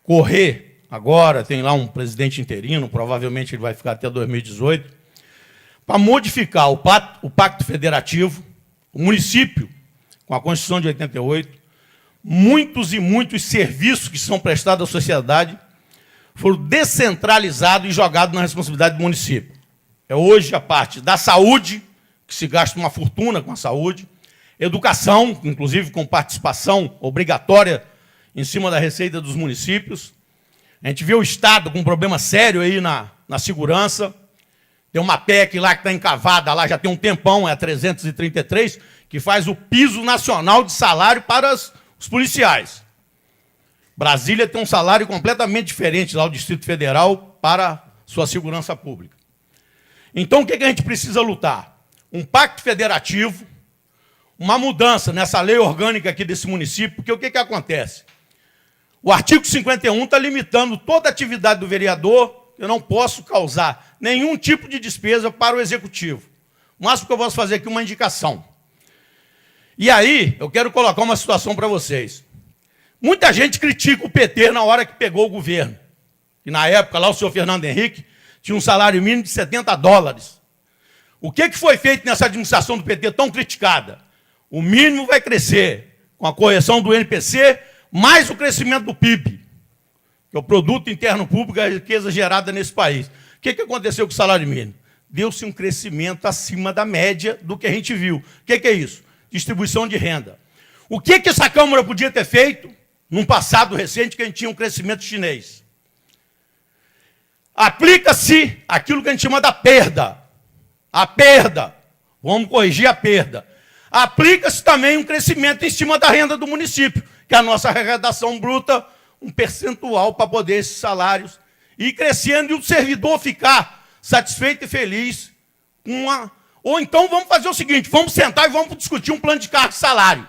correr, agora tem lá um presidente interino, provavelmente ele vai ficar até 2018, para modificar o Pacto Federativo, o município, com a Constituição de 88, muitos e muitos serviços que são prestados à sociedade foram descentralizados e jogados na responsabilidade do município. É hoje a parte da saúde, que se gasta uma fortuna com a saúde, educação, inclusive com participação obrigatória em cima da receita dos municípios. A gente vê o Estado com um problema sério aí na segurança. Tem uma PEC lá que está encavada, lá já tem um tempão, é a 333, que faz o piso nacional de salário para os policiais. Brasília tem um salário completamente diferente lá, o Distrito Federal, para sua segurança pública. Então, o que a gente precisa lutar? Um pacto federativo, uma mudança nessa lei orgânica aqui desse município, porque o que acontece? O artigo 51 está limitando toda a atividade do vereador. Eu não posso causar nenhum tipo de despesa para o executivo. O máximo que eu posso fazer aqui é uma indicação. E aí, eu quero colocar uma situação para vocês. Muita gente critica o PT na hora que pegou o governo. E na época, lá o senhor Fernando Henrique tinha um salário mínimo de $70. O que foi feito nessa administração do PT tão criticada? O mínimo vai crescer com a correção do NPC, mais o crescimento do PIB, que é o Produto Interno Público, a riqueza gerada nesse país. O que aconteceu com o salário mínimo? Deu-se um crescimento acima da média do que a gente viu. O que é isso? Distribuição de renda. O que essa Câmara podia ter feito num passado recente que a gente tinha um crescimento chinês? Aplica-se aquilo que a gente chama da perda. A perda. Vamos corrigir a perda. Aplica-se também um crescimento em cima da renda do município, que é a nossa arrecadação bruta, um percentual para poder esses salários ir crescendo e o servidor ficar satisfeito e feliz com uma... Ou então vamos fazer o seguinte, vamos sentar e vamos discutir um plano de cargo e salário.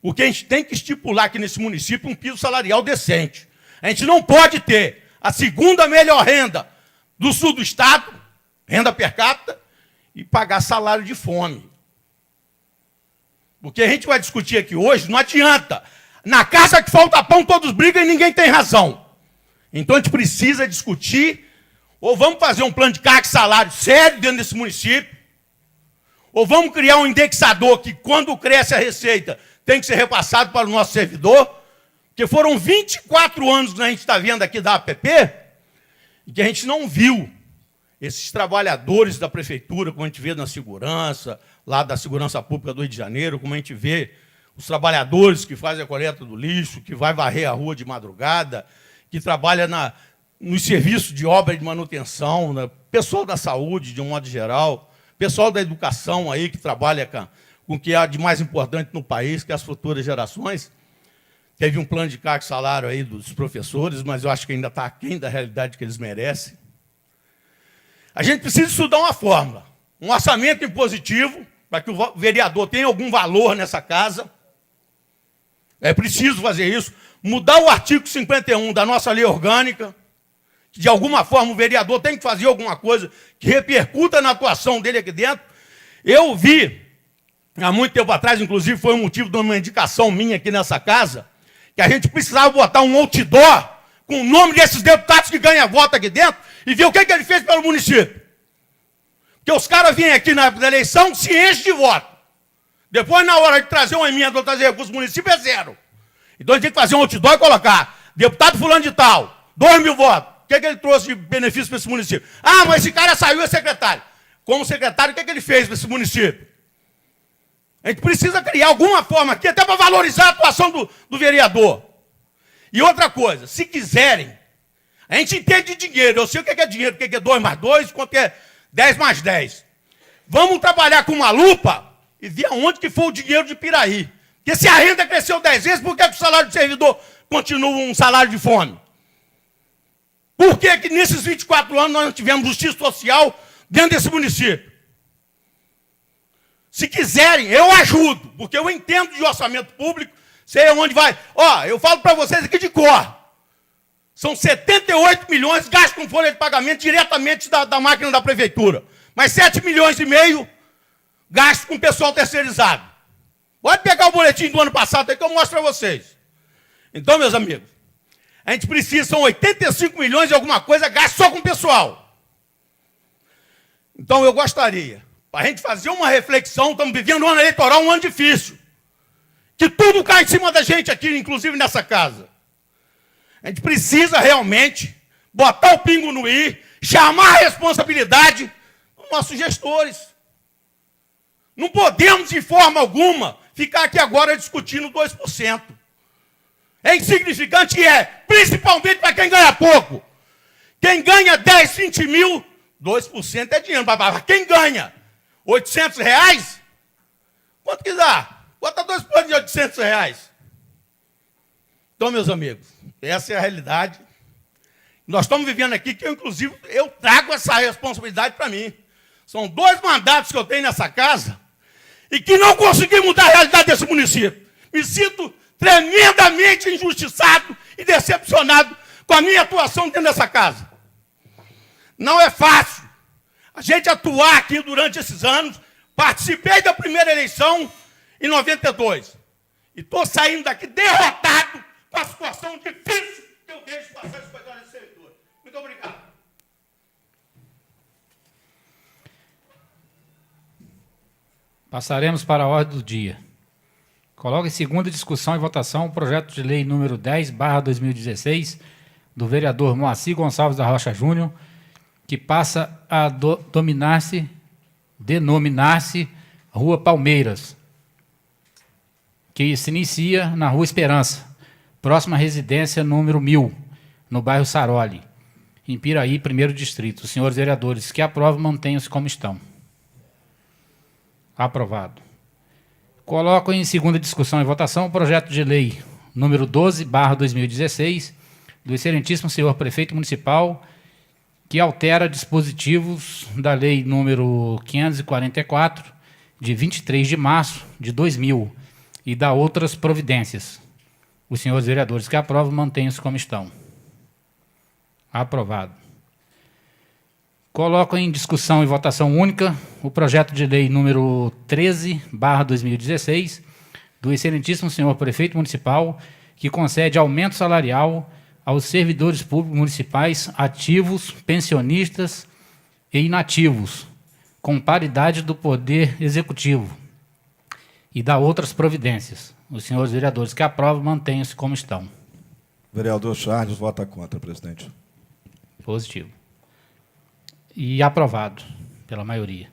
Porque a gente tem que estipular aqui nesse município um piso salarial decente. A gente não pode ter a segunda melhor renda do sul do estado, renda per capita, e pagar salário de fome. O que a gente vai discutir aqui hoje não adianta. Na casa que falta pão, todos brigam e ninguém tem razão. Então a gente precisa discutir, ou vamos fazer um plano de cargo e salário sério dentro desse município, ou vamos criar um indexador que, quando cresce a receita, tem que ser repassado para o nosso servidor, porque foram 24 anos que a gente está vendo aqui da APP, e que a gente não viu esses trabalhadores da prefeitura, como a gente vê na segurança, lá da segurança pública do Rio de Janeiro, como a gente vê os trabalhadores que fazem a coleta do lixo, que vai varrer a rua de madrugada, que trabalha nos serviços de obra e de manutenção, né? Pessoal da saúde, de um modo geral, pessoal da educação aí, que trabalha com o que há de mais importante no país, que é as futuras gerações. Teve um plano de cargo e salário aí dos professores, mas eu acho que ainda está aquém da realidade que eles merecem. A gente precisa estudar uma fórmula, um orçamento impositivo, para que o vereador tenha algum valor nessa casa. É preciso fazer isso. Mudar o artigo 51 da nossa lei orgânica, que de alguma forma o vereador tem que fazer alguma coisa que repercuta na atuação dele aqui dentro. Eu vi, há muito tempo atrás, inclusive foi o motivo de uma indicação minha aqui nessa casa, que a gente precisava botar um outdoor com o nome desses deputados que ganham voto aqui dentro e ver o que ele fez pelo município. Porque os caras vêm aqui na época da eleição, se enchem de voto. Depois, na hora de trazer uma emenda ou trazer recursos do município, é zero. Então a gente tem que fazer um outdoor e colocar deputado fulano de tal, 2.000 votos. O que ele trouxe de benefício para esse município? Ah, mas esse cara saiu, é secretário. Como secretário, o que ele fez para esse município? A gente precisa criar alguma forma aqui, até para valorizar a atuação do vereador. E outra coisa, se quiserem, a gente entende de dinheiro. Eu sei o que é dinheiro, o que é 2 mais 2, quanto é 10 mais 10. Vamos trabalhar com uma lupa e ver aonde que foi o dinheiro de Piraí. Porque se a renda cresceu 10 vezes, por que o salário do servidor continua um salário de fome? Por que que nesses 24 anos nós não tivemos justiça social dentro desse município? Se quiserem, eu ajudo, porque eu entendo de orçamento público, sei aonde vai. Ó, eu falo para vocês aqui de cor. São 78 milhões gastos com folha de pagamento diretamente da máquina da prefeitura. Mas 7 milhões e meio gastos com pessoal terceirizado. Pode pegar o boletim do ano passado aí que eu mostro para vocês. Então, meus amigos, a gente precisa, são 85 milhões e alguma coisa gastos só com pessoal. Então, eu gostaria, para a gente fazer uma reflexão, estamos vivendo um ano eleitoral, um ano difícil. Que tudo cai em cima da gente aqui, inclusive nessa casa. A gente precisa realmente botar o pingo no i, chamar a responsabilidade dos nossos gestores. Não podemos, de forma alguma, ficar aqui agora discutindo 2%. É insignificante, principalmente para quem ganha pouco. Quem ganha 10, 20 mil, 2% é dinheiro. Para quem ganha 800 reais, quanto que dá? Bota 2% de 800 reais. Então, meus amigos, essa é a realidade. Nós estamos vivendo aqui, que eu, inclusive, eu trago essa responsabilidade para mim. São 2 mandatos que eu tenho nessa casa e que não consegui mudar a realidade desse município. Me sinto tremendamente injustiçado e decepcionado com a minha atuação dentro dessa casa. Não é fácil a gente atuar aqui durante esses anos. Participei da primeira eleição em 92. E estou saindo daqui derrotado com a situação difícil que eu deixo passar esse coitado desse servidor. Muito obrigado. Passaremos para a ordem do dia. Coloco em segunda discussão e votação o projeto de lei número 10/2016 do vereador Moacir Gonçalves da Rocha Júnior, que passa a denominar-se Rua Palmeiras, que se inicia na Rua Esperança, próxima à residência número 1000, no bairro Saroli, em Piraí, 1º Distrito. Os senhores vereadores que aprovam, mantenham-se como estão. Aprovado. Coloco em segunda discussão e votação o projeto de lei número 12/2016 do excelentíssimo senhor prefeito municipal, que altera dispositivos da lei número 544, de 23 de março de 2000, e dá outras providências. Os senhores vereadores que aprovam, mantenham-se como estão. Aprovado. Coloco em discussão e votação única o projeto de lei número 13/2016 do excelentíssimo senhor prefeito municipal, que concede aumento salarial aos servidores públicos municipais ativos, pensionistas e inativos, com paridade do Poder Executivo, e dá outras providências. Os senhores vereadores que aprovam, mantenham-se como estão. Vereador Charles vota contra, presidente. Positivo. E aprovado pela maioria.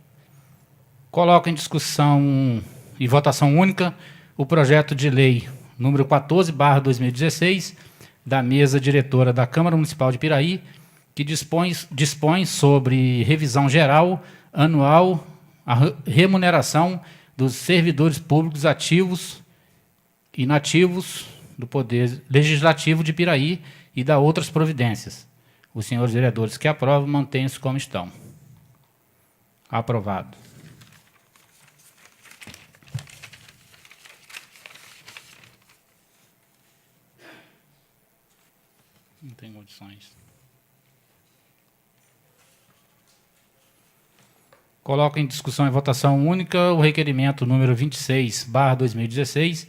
Coloco em discussão e votação única o projeto de lei número 14/2016 da mesa diretora da Câmara Municipal de Piraí, que dispõe sobre revisão geral anual, a remuneração dos servidores públicos ativos e inativos do Poder Legislativo de Piraí e dá outras providências. Os senhores vereadores que aprovam, mantenham-se como estão. Aprovado. Não tem condições. Coloco em discussão e votação única o requerimento número 26/2016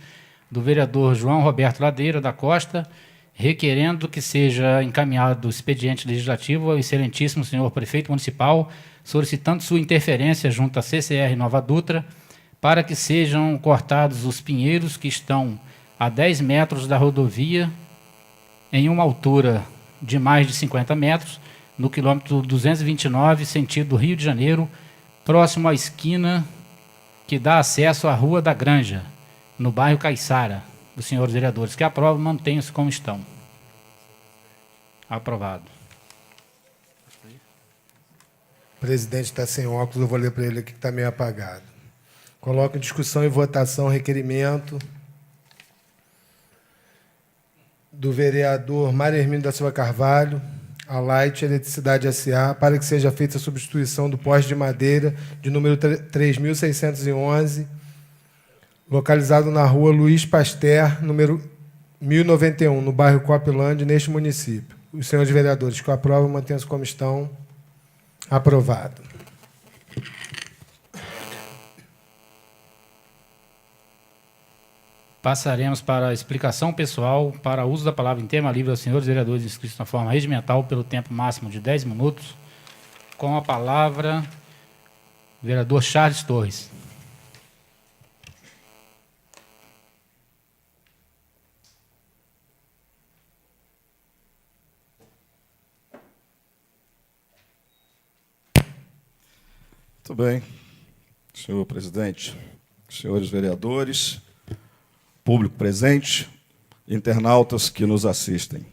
do vereador João Roberto Ladeira da Costa, requerendo que seja encaminhado o expediente legislativo ao excelentíssimo senhor prefeito municipal, solicitando sua interferência junto à CCR Nova Dutra, para que sejam cortados os pinheiros que estão a 10 metros da rodovia, em uma altura de mais de 50 metros, no quilômetro 229, sentido Rio de Janeiro, próximo à esquina que dá acesso à Rua da Granja, no bairro Caiçara. Os senhores vereadores que aprovam, mantenham-se como estão. Aprovado. O presidente está sem óculos, eu vou ler para ele aqui que está meio apagado. Coloco em discussão e votação o requerimento do vereador Mário Hermínio da Silva Carvalho, a Light Eletricidade S.A., para que seja feita a substituição do poste de madeira de número 3.611, localizado na rua Luiz Pasteur, número 1091, no bairro Copilândia, neste município. Os senhores vereadores que aprovam, mantenham-se como estão. Aprovado. Passaremos para a explicação pessoal para uso da palavra em tema livre aos senhores vereadores inscritos na forma regimental pelo tempo máximo de 10 minutos. Com a palavra, o vereador Charles Torres. Muito bem, senhor presidente, senhores vereadores, público presente, internautas que nos assistem.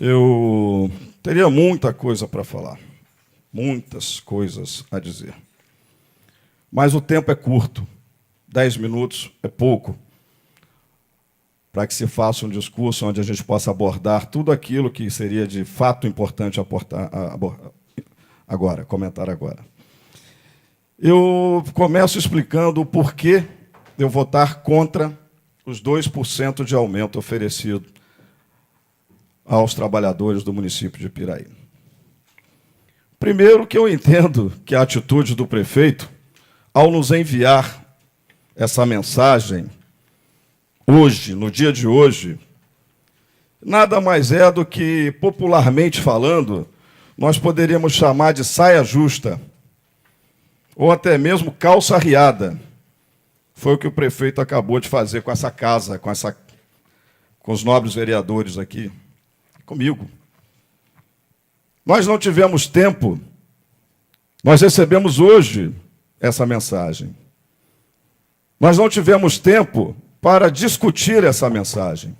Eu teria muita coisa para falar, muitas coisas a dizer. Mas o tempo é curto, 10 minutos é pouco, para que se faça um discurso onde a gente possa abordar tudo aquilo que seria de fato importante comentar agora. Eu começo explicando o porquê de eu votar contra os 2% de aumento oferecido aos trabalhadores do município de Piraí. Primeiro, que eu entendo que a atitude do prefeito, ao nos enviar essa mensagem, hoje, no dia de hoje, nada mais é do que, popularmente falando, nós poderíamos chamar de saia justa, ou até mesmo calça arriada. Foi o que o prefeito acabou de fazer com essa casa, com os nobres vereadores aqui, comigo. Nós não tivemos tempo, nós recebemos hoje essa mensagem. Nós não tivemos tempo para discutir essa mensagem.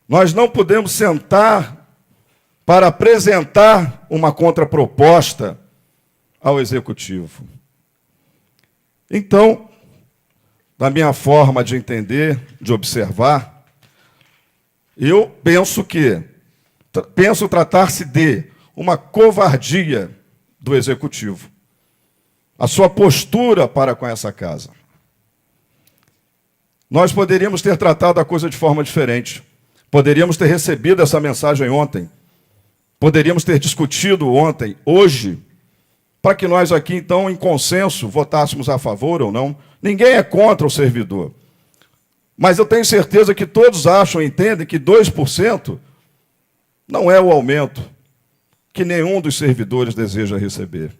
Nós não podemos sentar para apresentar uma contraproposta ao Executivo. Então, da minha forma de entender, de observar, eu penso tratar-se de uma covardia do Executivo. A sua postura para com essa casa. Nós poderíamos ter tratado a coisa de forma diferente. Poderíamos ter recebido essa mensagem ontem. Poderíamos ter discutido ontem, hoje, para que nós aqui, então, em consenso, votássemos a favor ou não. Ninguém é contra o servidor. Mas eu tenho certeza que todos acham e entendem que 2% não é o aumento que nenhum dos servidores deseja receber.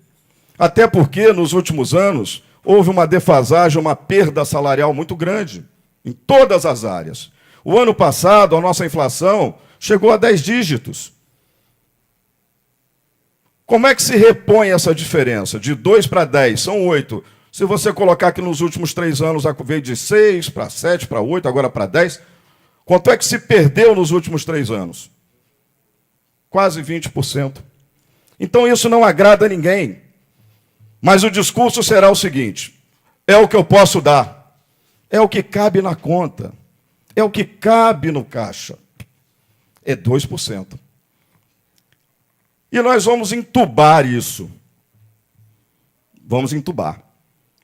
Até porque, nos últimos anos, houve uma defasagem, uma perda salarial muito grande, em todas as áreas. O ano passado, a nossa inflação chegou a 10 dígitos. Como é que se repõe essa diferença? De 2 para 10, são 8. Se você colocar que nos últimos 3 anos veio de 6 para 7, para 8, agora para 10, quanto é que se perdeu nos últimos 3 anos? Quase 20%. Então isso não agrada a ninguém. Mas o discurso será o seguinte: é o que eu posso dar, é o que cabe na conta, é o que cabe no caixa. É 2%. E nós vamos entubar isso. Vamos entubar.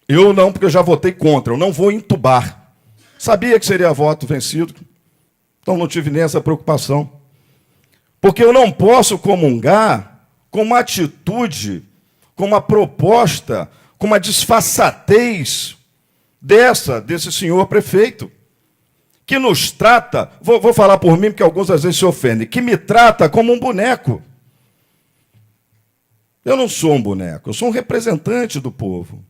Eu não, porque eu já votei contra, eu não vou entubar. Sabia que seria voto vencido, então não tive nem essa preocupação. Porque eu não posso comungar com uma atitude, com uma proposta, com uma disfarçatez desse senhor prefeito, que nos trata, vou falar por mim, porque alguns às vezes se ofendem, que me trata como um boneco. Eu não sou um boneco, eu sou um representante do povo.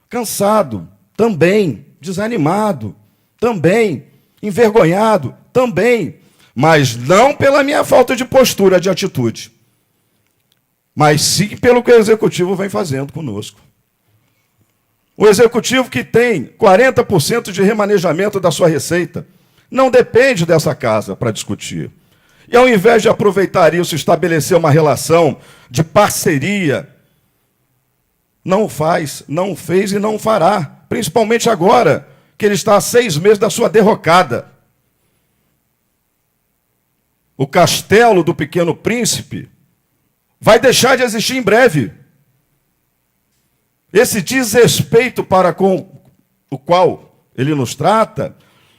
Cansado, também. Desanimado, também. Envergonhado, também. Mas não pela minha falta de postura, de atitude. Mas sim pelo que o Executivo vem fazendo conosco. O Executivo que tem 40% de remanejamento da sua receita não depende dessa casa para discutir. E ao invés de aproveitar isso, estabelecer uma relação de parceria, não faz, não fez e não fará. Principalmente agora, que ele está há 6 meses da sua derrocada. o castelo do Pequeno Príncipe, vai deixar de existir em breve. Esse desrespeito para com o qual ele nos trata,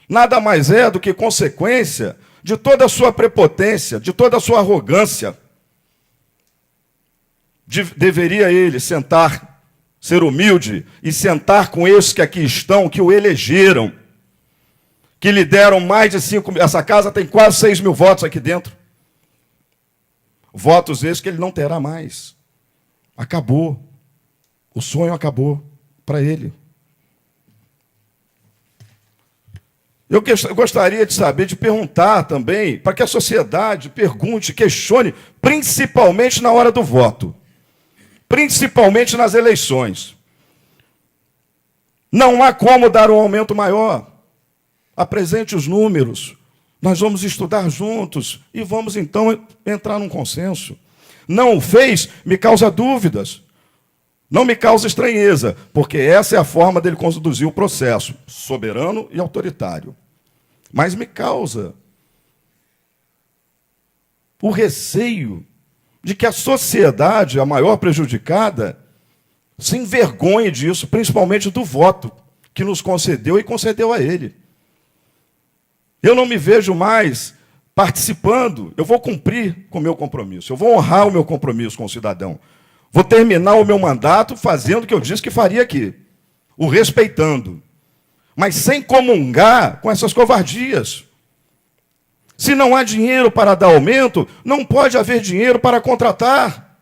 nada mais é do que consequência de toda a sua prepotência, de toda a sua arrogância. Deveria ele sentar, ser humilde e sentar com esses que aqui estão, que o elegeram, que lhe deram mais de 5 mil. Essa casa tem quase 6 mil votos aqui dentro. Votos esses que ele não terá mais. Acabou. O sonho acabou para ele. Eu gostaria de saber, de perguntar também, para que a sociedade pergunte, questione, principalmente na hora do voto, principalmente nas eleições. Não há como dar um aumento maior. Apresente os números, nós vamos estudar juntos e vamos então entrar num consenso. Não o fez, me causa dúvidas. Não me causa estranheza, porque essa é a forma dele conduzir o processo, soberano e autoritário. Mas me causa o receio de que a sociedade, a maior prejudicada, se envergonhe disso, principalmente do voto que nos concedeu e concedeu a ele. Eu não me vejo mais participando, eu vou cumprir com o meu compromisso, eu vou honrar o meu compromisso com o cidadão. Vou terminar o meu mandato fazendo o que eu disse que faria aqui, o respeitando, mas sem comungar com essas covardias. Se não há dinheiro para dar aumento, não pode haver dinheiro para contratar.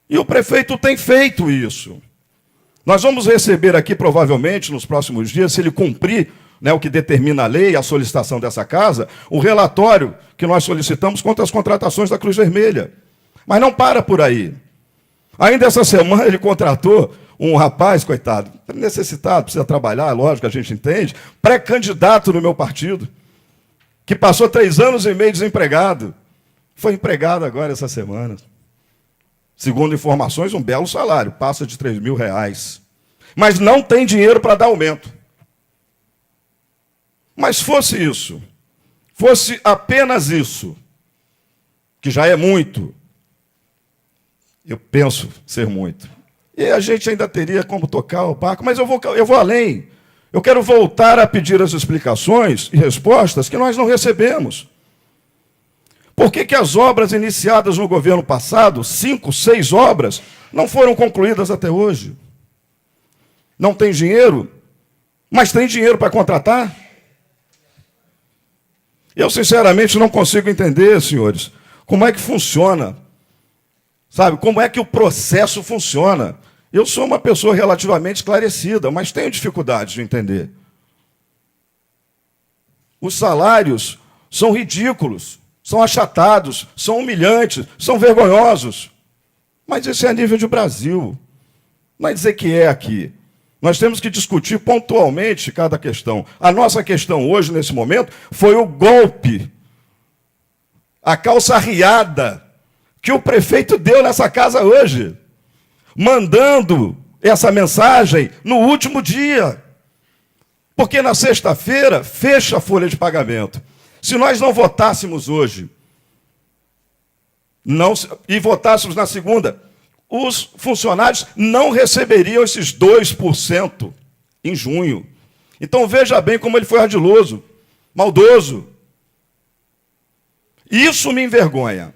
E o prefeito tem feito isso. Nós vamos receber aqui, provavelmente, nos próximos dias, se ele cumprir, né, o que determina a lei, a solicitação dessa casa, o relatório que nós solicitamos contra as contratações da Cruz Vermelha. Mas não para por aí. Ainda essa semana ele contratou um rapaz, coitado, necessitado, precisa trabalhar, lógico, a gente entende, pré-candidato no meu partido, que passou 3 anos e meio desempregado. Foi empregado agora essa semana. Segundo informações, um belo salário, passa de R$ 3.000. Mas não tem dinheiro para dar aumento. Mas fosse isso, fosse apenas isso, que já é muito, eu penso ser muito, e a gente ainda teria como tocar o barco, mas eu vou além. Eu quero voltar a pedir as explicações e respostas que nós não recebemos. Por que as obras iniciadas no governo passado, 5, 6 obras, não foram concluídas até hoje? Não tem dinheiro, mas tem dinheiro para contratar? Eu, sinceramente, não consigo entender, senhores, como é que funciona, sabe? Como é que o processo funciona? Eu sou uma pessoa relativamente esclarecida, mas tenho dificuldade de entender. Os salários são ridículos, são achatados, são humilhantes, são vergonhosos. Mas isso é a nível de Brasil. Não é dizer que é aqui. Nós temos que discutir pontualmente cada questão. A nossa questão hoje, nesse momento, foi o golpe, a calça arriada que o prefeito deu nessa casa hoje, mandando essa mensagem no último dia. Porque na sexta-feira fecha a folha de pagamento. Se nós não votássemos hoje e votássemos na segunda, os funcionários não receberiam esses 2% em junho. Então veja bem como ele foi ardiloso, maldoso. Isso me envergonha.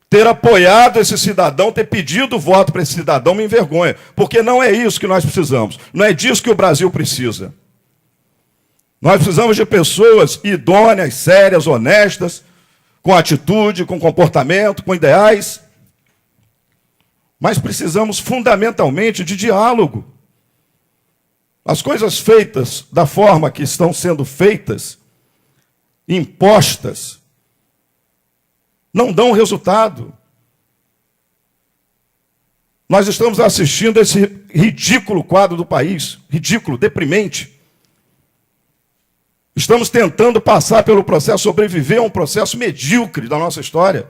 Ter apoiado esse cidadão, ter pedido voto para esse cidadão me envergonha, porque não é isso que nós precisamos, não é disso que o Brasil precisa. Nós precisamos de pessoas idôneas, sérias, honestas, com atitude, com comportamento, com ideais. Mas precisamos fundamentalmente de diálogo. As coisas feitas da forma que estão sendo feitas, impostas, não dão resultado. Nós estamos assistindo esse ridículo quadro do país, ridículo, deprimente. Estamos tentando passar pelo processo, sobreviver a um processo medíocre da nossa história.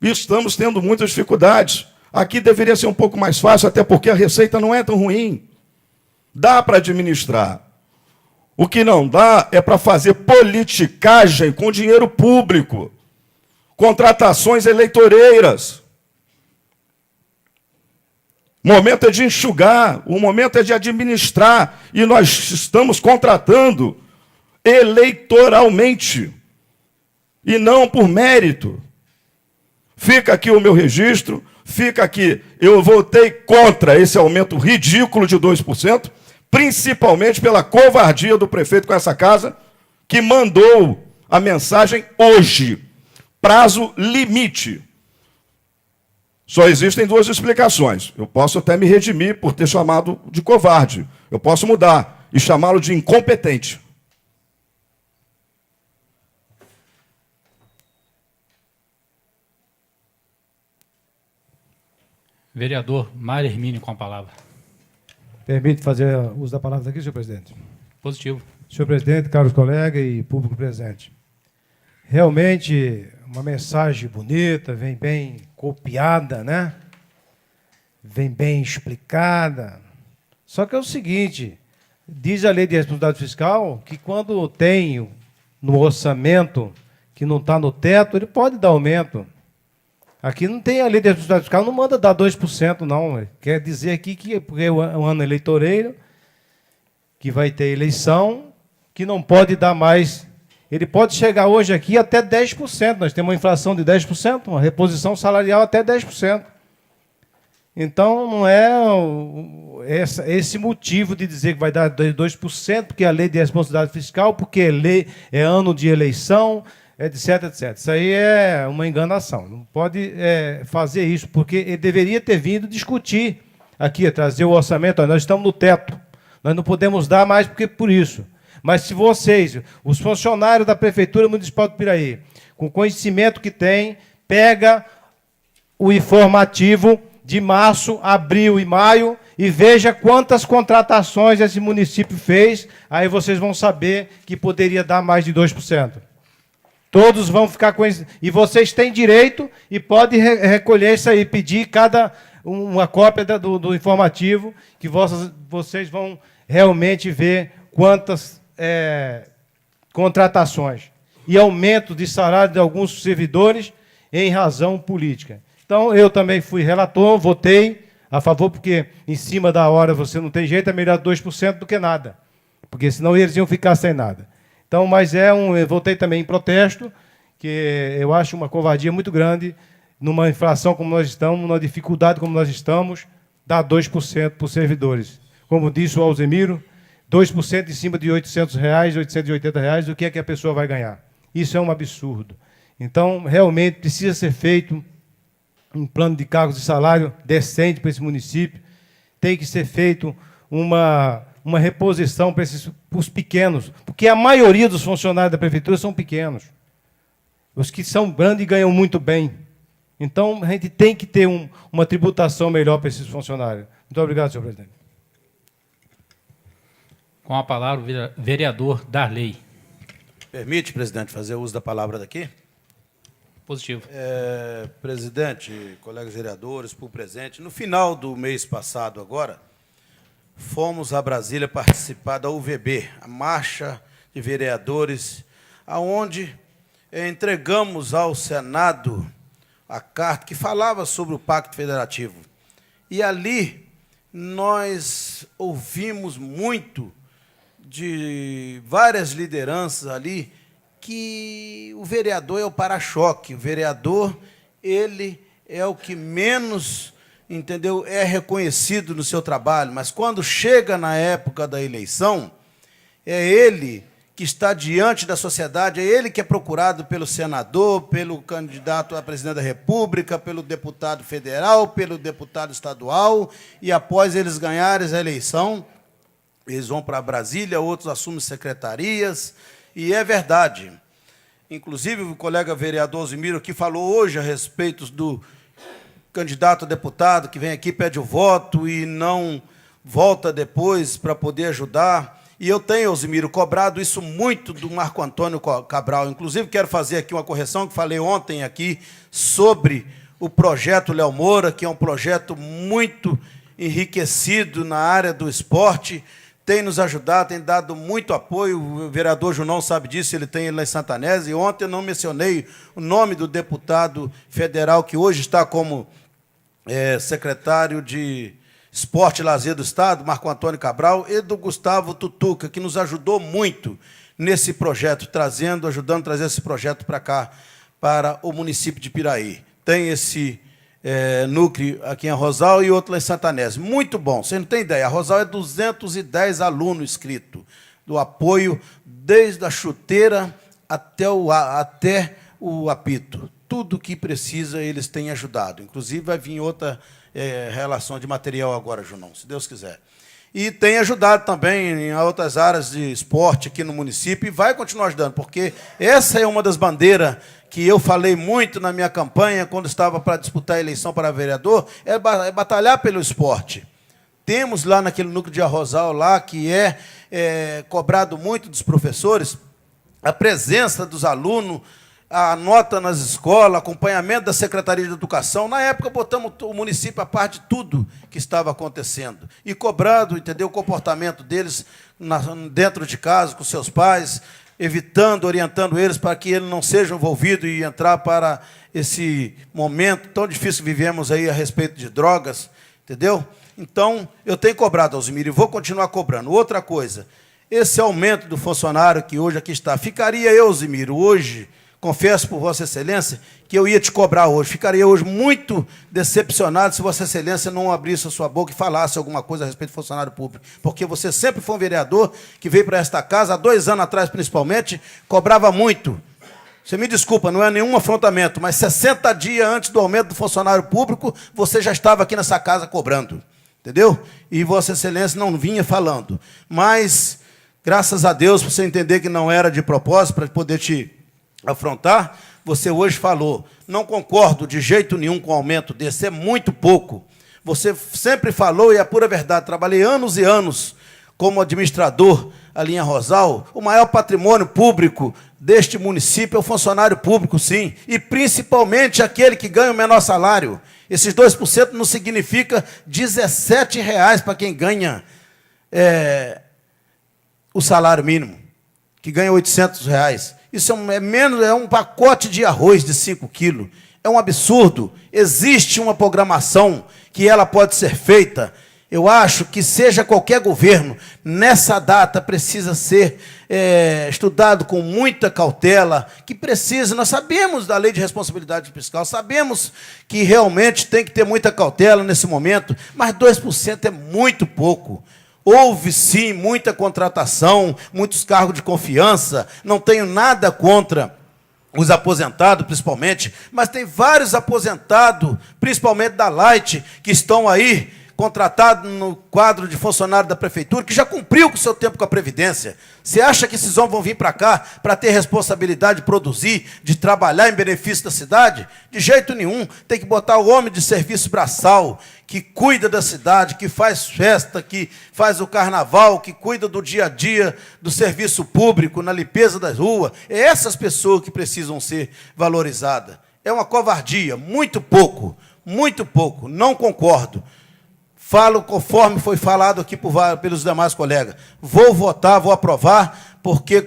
E estamos tendo muitas dificuldades. Aqui deveria ser um pouco mais fácil, até porque a receita não é tão ruim. Dá para administrar. O que não dá é para fazer politicagem com dinheiro público, contratações eleitoreiras. O momento é de enxugar, o momento é de administrar, e nós estamos contratando eleitoralmente, e não por mérito. Fica aqui o meu registro, fica aqui, eu votei contra esse aumento ridículo de 2%, principalmente pela covardia do prefeito com essa casa, que mandou a mensagem hoje, prazo limite. Só existem duas explicações. Eu posso até me redimir por ter chamado de covarde. Eu posso mudar e chamá-lo de incompetente. Vereador Mário Hermínio com a palavra. Permite fazer uso da palavra aqui, senhor presidente? Positivo. Senhor presidente, caros colegas e público presente. Realmente, uma mensagem bonita, vem bem copiada, né? Vem bem explicada. Só que é o seguinte, diz a lei de responsabilidade fiscal que quando tem no orçamento que não está no teto, ele pode dar aumento. Aqui não tem a lei de responsabilidade fiscal, não manda dar 2%, não. Quer dizer aqui que porque é um ano eleitoreiro, que vai ter eleição, que não pode dar mais. Ele pode chegar hoje aqui até 10%. Nós temos uma inflação de 10%, uma reposição salarial até 10%. Então, não é esse motivo de dizer que vai dar 2%, porque é a lei de responsabilidade fiscal, porque é ano de eleição, etc, etc. Isso aí é uma enganação. Não pode fazer isso, porque ele deveria ter vindo discutir aqui, trazer o orçamento. Olha, nós estamos no teto. Nós não podemos dar mais porque por isso. Mas se vocês, os funcionários da Prefeitura Municipal do Piraí, com o conhecimento que tem, pega o informativo de março, abril e maio e veja quantas contratações esse município fez, aí vocês vão saber que poderia dar mais de 2%. Todos vão ficar com isso. E vocês têm direito e podem recolher isso aí, pedir uma cópia do informativo, que vocês vão realmente ver quantas contratações e aumento de salário de alguns servidores em razão política. Então, eu também fui relator, votei a favor, porque em cima da hora você não tem jeito, é melhor 2% do que nada, porque senão eles iam ficar sem nada. Então, mas eu votei também em protesto, que eu acho uma covardia muito grande, numa inflação como nós estamos, numa dificuldade como nós estamos, dar 2% para os servidores. Como disse o Alzemiro, 2% em cima de R$ 800, R$ 880, o que é que a pessoa vai ganhar? Isso é um absurdo. Então, realmente, precisa ser feito um plano de cargos e salário decente para esse município, tem que ser feito uma reposição para os pequenos, porque a maioria dos funcionários da Prefeitura são pequenos. Os que são grandes ganham muito bem. Então, a gente tem que ter uma tributação melhor para esses funcionários. Muito obrigado, senhor presidente. Com a palavra, o vereador Darley. Permite, presidente, fazer uso da palavra daqui? Positivo. Presidente, colegas vereadores, por presente, no final do mês passado agora, fomos a Brasília participar da UVB, a Marcha de Vereadores, aonde entregamos ao Senado a carta que falava sobre o Pacto Federativo. E ali nós ouvimos muito de várias lideranças ali que o vereador é o para-choque, o vereador, ele é o que menos, entendeu, é reconhecido no seu trabalho, mas quando chega na época da eleição, é ele que está diante da sociedade, é ele que é procurado pelo senador, pelo candidato a presidente da República, pelo deputado federal, pelo deputado estadual, e após eles ganharem a eleição, eles vão para Brasília, outros assumem secretarias, e é verdade. Inclusive, o colega vereador Zimiro, que falou hoje a respeito do candidato a deputado que vem aqui, pede o voto e não volta depois para poder ajudar. E eu tenho, Zimiro, cobrado isso muito do Marco Antônio Cabral. Inclusive, quero fazer aqui uma correção, que falei ontem aqui, sobre o projeto Léo Moura, que é um projeto muito enriquecido na área do esporte. tem nos ajudado, tem dado muito apoio. O vereador Junão sabe disso, ele tem ele lá em Santanese. E ontem eu não mencionei o nome do deputado federal que hoje está como secretário de Esporte e Lazer do Estado, Marco Antônio Cabral, e do Gustavo Tutuca, que nos ajudou muito nesse projeto, ajudando a trazer esse projeto para cá, para o município de Piraí. Tem esse núcleo aqui em Arrozal e outro lá em Santanese. Muito bom, você não tem ideia. Arrozal é 210 alunos inscritos, do apoio desde a chuteira até o apito. Tudo que precisa, eles têm ajudado. Inclusive, vai vir outra relação de material agora, Junão, se Deus quiser. E tem ajudado também em outras áreas de esporte aqui no município e vai continuar ajudando, porque essa é uma das bandeiras que eu falei muito na minha campanha, quando estava para disputar a eleição para vereador, é batalhar pelo esporte. Temos lá naquele núcleo de Arrozal, lá, que é cobrado muito dos professores, a presença dos alunos, a nota nas escolas, acompanhamento da Secretaria de Educação. Na época, botamos o município a par de tudo que estava acontecendo. E cobrando, entendeu, o comportamento deles dentro de casa, com seus pais, evitando, orientando eles para que eles não sejam envolvidos e entrar para esse momento tão difícil que vivemos aí a respeito de drogas, entendeu? Então, eu tenho cobrado, Alzimiro, e vou continuar cobrando. Outra coisa, esse aumento do funcionário que hoje aqui está, ficaria eu, Alzimiro, hoje, confesso por Vossa Excelência, que eu ia te cobrar hoje. Ficaria hoje muito decepcionado se Vossa Excelência não abrisse a sua boca e falasse alguma coisa a respeito do funcionário público. Porque você sempre foi um vereador que veio para esta casa, há 2 anos atrás principalmente, cobrava muito. Você me desculpa, não é nenhum afrontamento, mas 60 dias antes do aumento do funcionário público, você já estava aqui nessa casa cobrando. Entendeu? E Vossa Excelência não vinha falando. Mas, graças a Deus, para você entender que não era de propósito, para poder te afrontar, você hoje falou, não concordo de jeito nenhum com o aumento desse, é muito pouco. Você sempre falou, e é a pura verdade, trabalhei anos e anos como administrador ali em Arrozal, o maior patrimônio público deste município é o funcionário público, sim, e principalmente aquele que ganha o menor salário. Esses 2% não significa R$17 para quem ganha o salário mínimo, que ganha R$800. Isso é um pacote de arroz de 5 quilos. É um absurdo. Existe uma programação que ela pode ser feita. Eu acho que, seja qualquer governo, nessa data precisa ser estudado com muita cautela, que precisa, nós sabemos da lei de responsabilidade fiscal, sabemos que realmente tem que ter muita cautela nesse momento, mas 2% é muito pouco. Houve, sim, muita contratação, muitos cargos de confiança, não tenho nada contra os aposentados, principalmente, mas tem vários aposentados, principalmente da Light, que estão aí contratados no quadro de funcionário da prefeitura, que já cumpriu com o seu tempo com a Previdência. Você acha que esses homens vão vir para cá para ter responsabilidade de produzir, de trabalhar em benefício da cidade? De jeito nenhum. Tem que botar o homem de serviço braçal, que cuida da cidade, que faz festa, que faz o carnaval, que cuida do dia a dia do serviço público, na limpeza das ruas. É essas pessoas que precisam ser valorizadas. É uma covardia, muito pouco, não concordo. Falo conforme foi falado aqui pelos demais colegas. Vou votar, vou aprovar, porque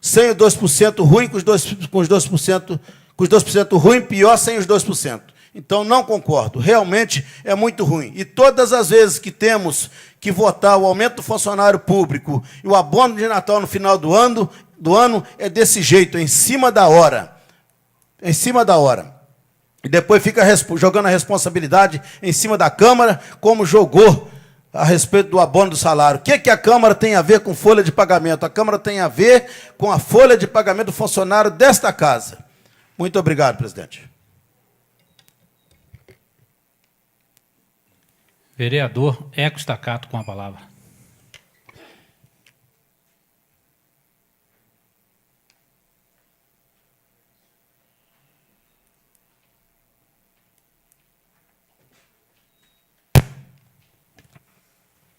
sem os 2% ruim, com os 2% ruim, pior sem os 2%. Então, não concordo. Realmente é muito ruim. E todas as vezes que temos que votar o aumento do funcionário público e o abono de Natal no final do ano é desse jeito, em cima da hora. Em cima da hora. E depois fica jogando a responsabilidade em cima da Câmara, como jogou a respeito do abono do salário. O que a Câmara tem a ver com folha de pagamento? A Câmara tem a ver com a folha de pagamento do funcionário desta casa. Muito obrigado, presidente. Vereador Eco Staccato, com a palavra.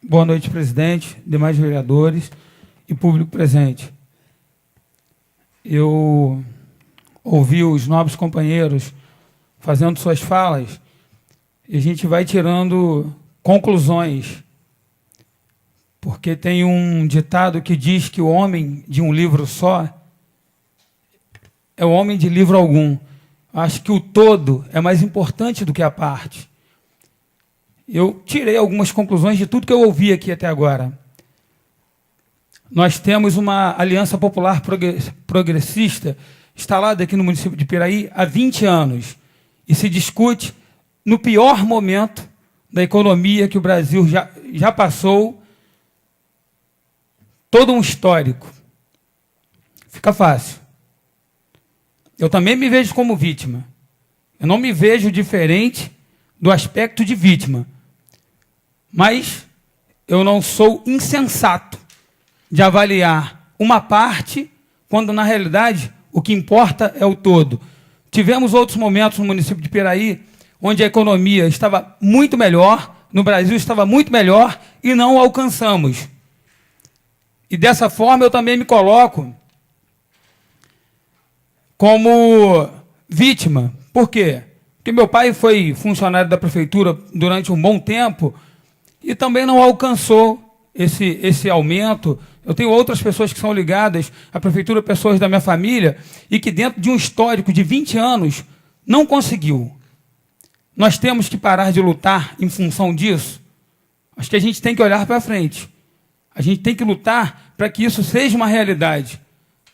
Boa noite, presidente, demais vereadores e público presente. Eu ouvi os nobres companheiros fazendo suas falas e a gente vai tirando conclusões porque tem um ditado que diz que o homem de um livro só é o homem de livro algum. Acho que o todo é mais importante do que a parte. Eu tirei algumas conclusões de tudo que eu ouvi aqui até agora. Nós temos uma Aliança Popular Progressista instalada aqui no município de Piraí há 20 anos e se discute no pior momento da economia que o Brasil já passou, todo um histórico. Fica fácil. Eu também me vejo como vítima. Eu não me vejo diferente do aspecto de vítima. Mas eu não sou insensato de avaliar uma parte, quando, na realidade, o que importa é o todo. Tivemos outros momentos no município de Piraí, onde a economia estava muito melhor, no Brasil estava muito melhor, e não alcançamos. E dessa forma eu também me coloco como vítima. Por quê? Porque meu pai foi funcionário da prefeitura durante um bom tempo e também não alcançou esse aumento. Eu tenho outras pessoas que são ligadas à prefeitura, pessoas da minha família, e que dentro de um histórico de 20 anos não conseguiu. Nós temos que parar de lutar em função disso. Acho que a gente tem que olhar para frente. A gente tem que lutar para que isso seja uma realidade.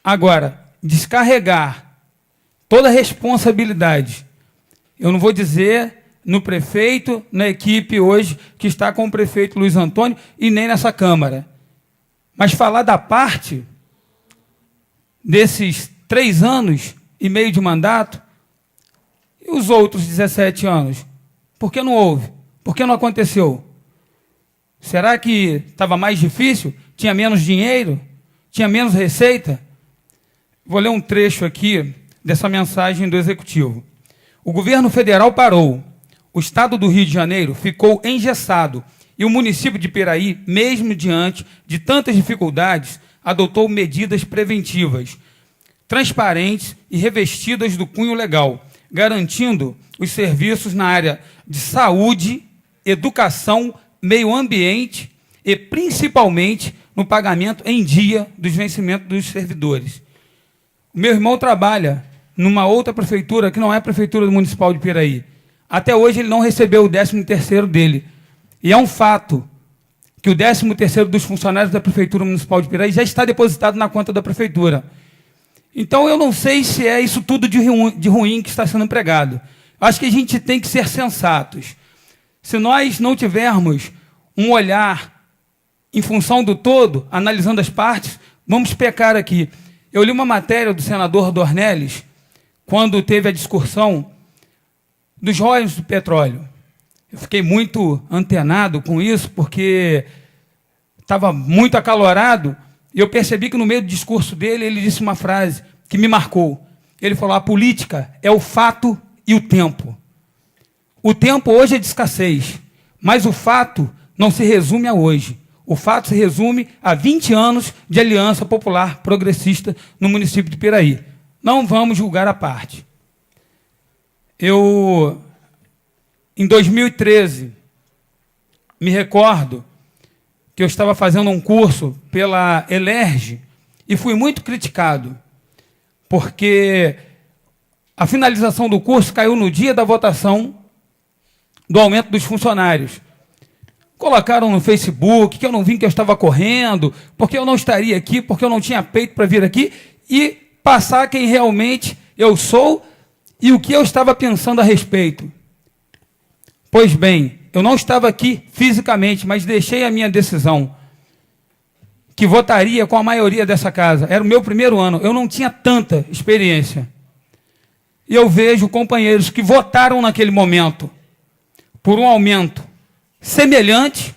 Agora, descarregar toda a responsabilidade, eu não vou dizer no prefeito, na equipe hoje que está com o prefeito Luiz Antônio, e nem nessa Câmara. Mas falar da parte desses 3 anos e meio de mandato e os outros 17 anos. Por que não houve? Por que não aconteceu? Será que estava mais difícil? Tinha menos dinheiro? Tinha menos receita? Vou ler um trecho aqui dessa mensagem do Executivo. O governo federal parou. O estado do Rio de Janeiro ficou engessado e o município de Piraí, mesmo diante de tantas dificuldades, adotou medidas preventivas, transparentes e revestidas do cunho legal, garantindo os serviços na área de saúde, educação, meio ambiente e, principalmente, no pagamento em dia dos vencimentos dos servidores. O meu irmão trabalha numa outra prefeitura, que não é a Prefeitura Municipal de Piraí. Até hoje ele não recebeu o 13º dele. E é um fato que o 13º dos funcionários da Prefeitura Municipal de Piraí já está depositado na conta da Prefeitura. Então eu não sei se é isso tudo de ruim que está sendo pregado. Acho que a gente tem que ser sensatos. Se nós não tivermos um olhar em função do todo, analisando as partes, vamos pecar aqui. Eu li uma matéria do senador Dornelles, quando teve a discussão dos royalties do petróleo. Eu fiquei muito antenado com isso, porque estava muito acalorado, e eu percebi que no meio do discurso dele, ele disse uma frase que me marcou. Ele falou: a política é o fato e o tempo. O tempo hoje é de escassez, mas o fato não se resume a hoje. O fato se resume a 20 anos de Aliança Popular Progressista no município de Piraí. Não vamos julgar a parte. Eu, em 2013, me recordo que eu estava fazendo um curso pela Elerge e fui muito criticado, porque a finalização do curso caiu no dia da votação do aumento dos funcionários. Colocaram no Facebook que eu não vim, que eu estava correndo, porque eu não estaria aqui, porque eu não tinha peito para vir aqui, e passar quem realmente eu sou e o que eu estava pensando a respeito. Pois bem, eu não estava aqui fisicamente, mas deixei a minha decisão, que votaria com a maioria dessa casa. Era o meu primeiro ano, eu não tinha tanta experiência. E eu vejo companheiros que votaram naquele momento por um aumento semelhante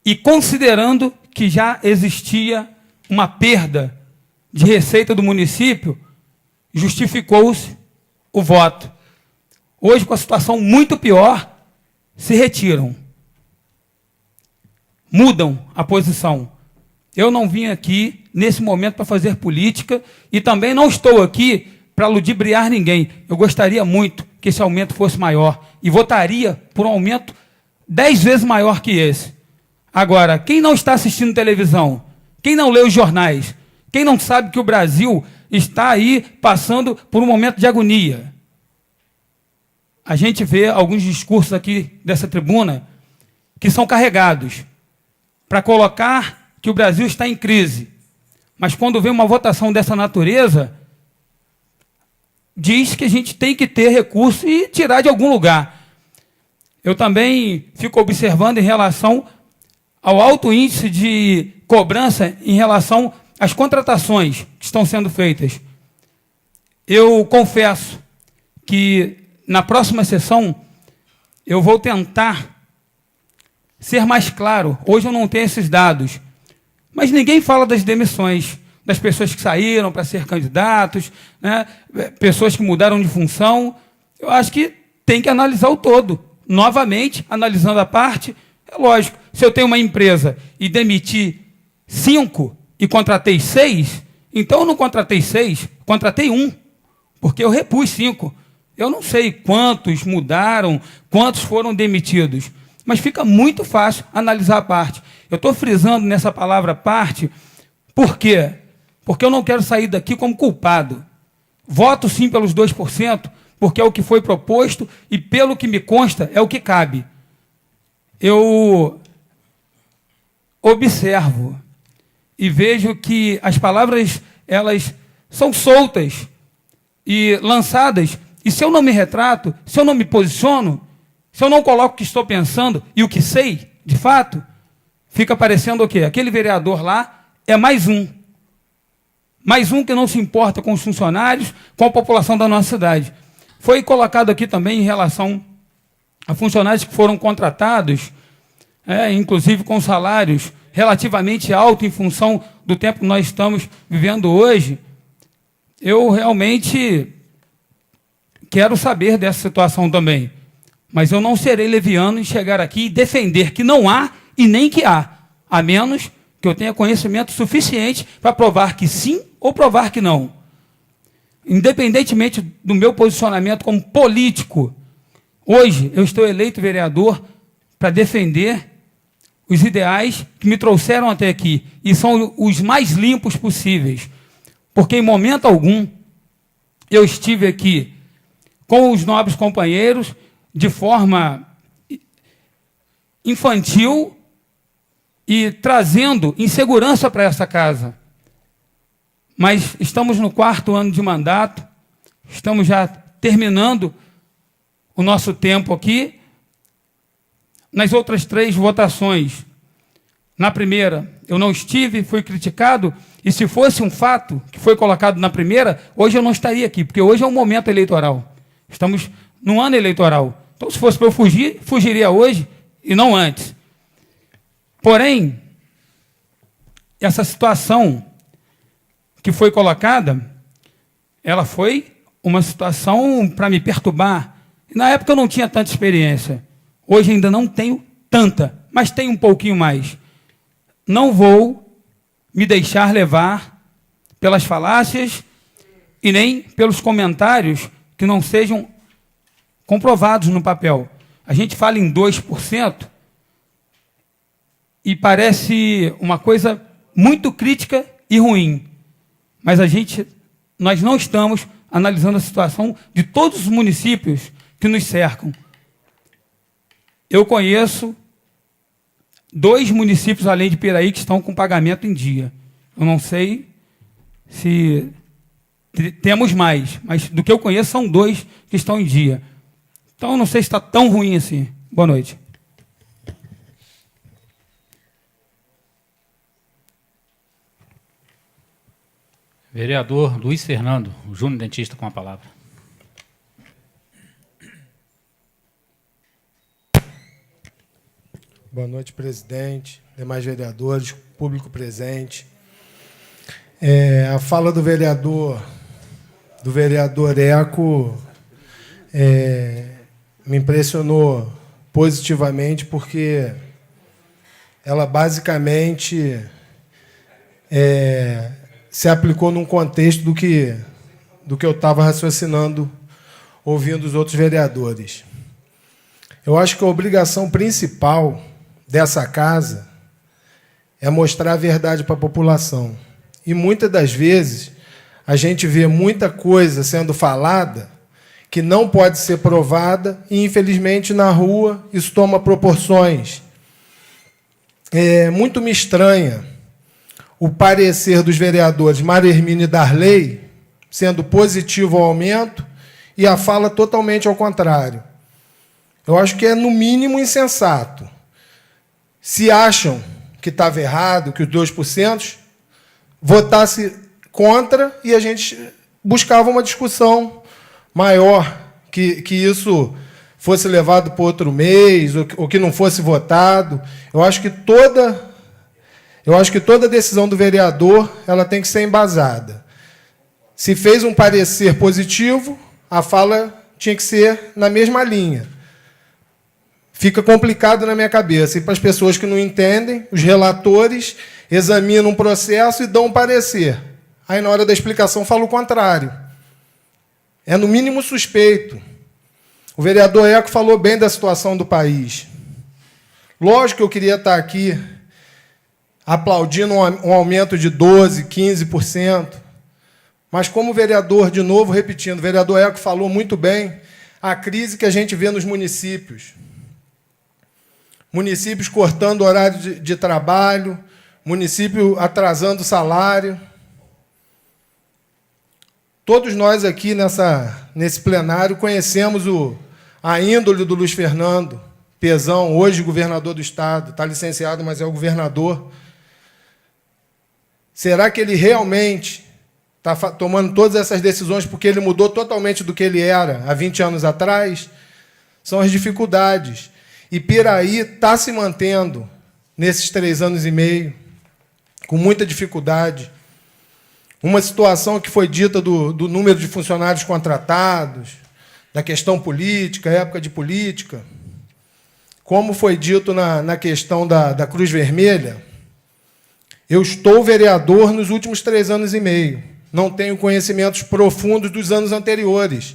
e considerando que já existia uma perda de receita do município, justificou-se o voto. Hoje, com a situação muito pior, se retiram. Mudam a posição. Eu não vim aqui, nesse momento, para fazer política e também não estou aqui para ludibriar ninguém. Eu gostaria muito que esse aumento fosse maior e votaria por um aumento 10 vezes maior que esse. Agora, quem não está assistindo televisão, quem não lê os jornais, quem não sabe que o Brasil está aí passando por um momento de agonia? A gente vê alguns discursos aqui dessa tribuna que são carregados para colocar que o Brasil está em crise. Mas quando vem uma votação dessa natureza, diz que a gente tem que ter recurso e tirar de algum lugar. Eu também fico observando em relação ao alto índice de cobrança em relação às contratações que estão sendo feitas. Eu confesso que na próxima sessão eu vou tentar ser mais claro. Hoje eu não tenho esses dados, mas ninguém fala das demissões, das pessoas que saíram para ser candidatos, né? Pessoas que mudaram de função. Eu acho que tem que analisar o todo. Novamente, analisando a parte, é lógico, se eu tenho uma empresa e demiti 5 e contratei 6, então eu não contratei 6, contratei 1, porque eu repus 5. Eu não sei quantos mudaram, quantos foram demitidos, mas fica muito fácil analisar a parte. Eu estou frisando nessa palavra parte, por quê? Porque eu não quero sair daqui como culpado. Voto sim pelos 2%, porque é o que foi proposto e, pelo que me consta, é o que cabe. Eu observo e vejo que as palavras, elas são soltas e lançadas, e se eu não me retrato, se eu não me posiciono, se eu não coloco o que estou pensando e o que sei, de fato, fica parecendo o quê? Aquele vereador lá é mais um. Mais um que não se importa com os funcionários, com a população da nossa cidade. Foi colocado aqui também em relação a funcionários que foram contratados, inclusive com salários relativamente altos em função do tempo que nós estamos vivendo hoje. Eu realmente quero saber dessa situação também. Mas eu não serei leviano em chegar aqui e defender que não há e nem que há, a menos que eu tenha conhecimento suficiente para provar que sim ou provar que não. Independentemente do meu posicionamento como político, hoje eu estou eleito vereador para defender os ideais que me trouxeram até aqui, e são os mais limpos possíveis, porque em momento algum eu estive aqui com os nobres companheiros de forma infantil e trazendo insegurança para essa casa. Mas estamos no 4º ano de mandato, estamos já terminando o nosso tempo aqui. Nas outras 3 votações, na primeira eu não estive, fui criticado, e se fosse um fato que foi colocado na primeira, hoje eu não estaria aqui, porque hoje é um momento eleitoral. Estamos no ano eleitoral. Então, se fosse para eu fugir, fugiria hoje e não antes. Porém, essa situação que foi colocada, ela foi uma situação para me perturbar. Na época eu não tinha tanta experiência. Hoje ainda não tenho tanta, mas tenho um pouquinho mais. Não vou me deixar levar pelas falácias e nem pelos comentários que não sejam comprovados no papel. A gente fala em 2% e parece uma coisa muito crítica e ruim. Mas nós não estamos analisando a situação de todos os municípios que nos cercam. Eu conheço 2 municípios, além de Piraí, que estão com pagamento em dia. Eu não sei se temos mais, mas do que eu conheço são 2 que estão em dia. Então, eu não sei se está tão ruim assim. Boa noite. Vereador Luiz Fernando Júnior, dentista, com a palavra. Boa noite, presidente, demais vereadores, público presente. A fala do vereador Eco me impressionou positivamente, porque ela basicamente se aplicou num contexto do que eu estava raciocinando ouvindo os outros vereadores. Eu acho que a obrigação principal dessa casa é mostrar a verdade para a população. E muitas das vezes a gente vê muita coisa sendo falada que não pode ser provada e, infelizmente, na rua isso toma proporções. Muito me estranha o parecer dos vereadores Mário Hermínio e Darley sendo positivo ao aumento e a fala totalmente ao contrário. Eu acho que é, no mínimo, insensato. Se acham que estava errado, que os 2%, votasse contra e a gente buscava uma discussão maior, que isso fosse levado para outro mês, ou que não fosse votado. Eu acho que toda decisão do vereador ela tem que ser embasada. Se fez um parecer positivo, a fala tinha que ser na mesma linha. Fica complicado na minha cabeça. E para as pessoas que não entendem, os relatores examinam um processo e dão um parecer. Aí, na hora da explicação, fala o contrário. É, no mínimo, suspeito. O vereador Eco falou bem da situação do país. Lógico que eu queria estar aqui aplaudindo um aumento de 12%, 15%, mas como vereador, de novo repetindo, o vereador Eco falou muito bem a crise que a gente vê nos municípios. Municípios cortando horário de trabalho, município atrasando o salário. Todos nós aqui nesse plenário conhecemos a índole do Luiz Fernando Pezão, hoje governador do Estado, está licenciado, mas é o governador. Será que ele realmente está tomando todas essas decisões porque ele mudou totalmente do que ele era há 20 anos atrás? São as dificuldades. E Piraí está se mantendo nesses 3 anos e meio, com muita dificuldade. Uma situação que foi dita do número de funcionários contratados, da questão política, época de política. Como foi dito na questão da Cruz Vermelha, eu estou vereador nos últimos 3 anos e meio. Não tenho conhecimentos profundos dos anos anteriores.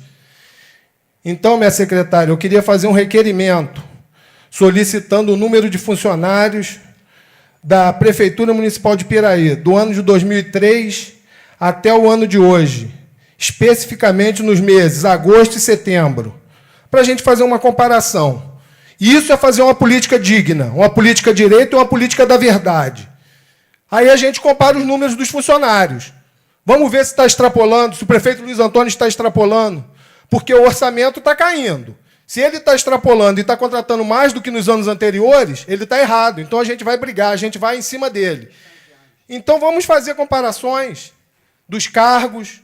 Então, minha secretária, eu queria fazer um requerimento solicitando o número de funcionários da Prefeitura Municipal de Piraí, do ano de 2003 até o ano de hoje, especificamente nos meses agosto e setembro, para a gente fazer uma comparação. E isso é fazer uma política digna, uma política direita e uma política da verdade. Aí a gente compara os números dos funcionários. Vamos ver se está extrapolando, se o prefeito Luiz Antônio está extrapolando, porque o orçamento está caindo. Se ele está extrapolando e está contratando mais do que nos anos anteriores, ele está errado. Então, a gente vai brigar, a gente vai em cima dele. Então, vamos fazer comparações dos cargos,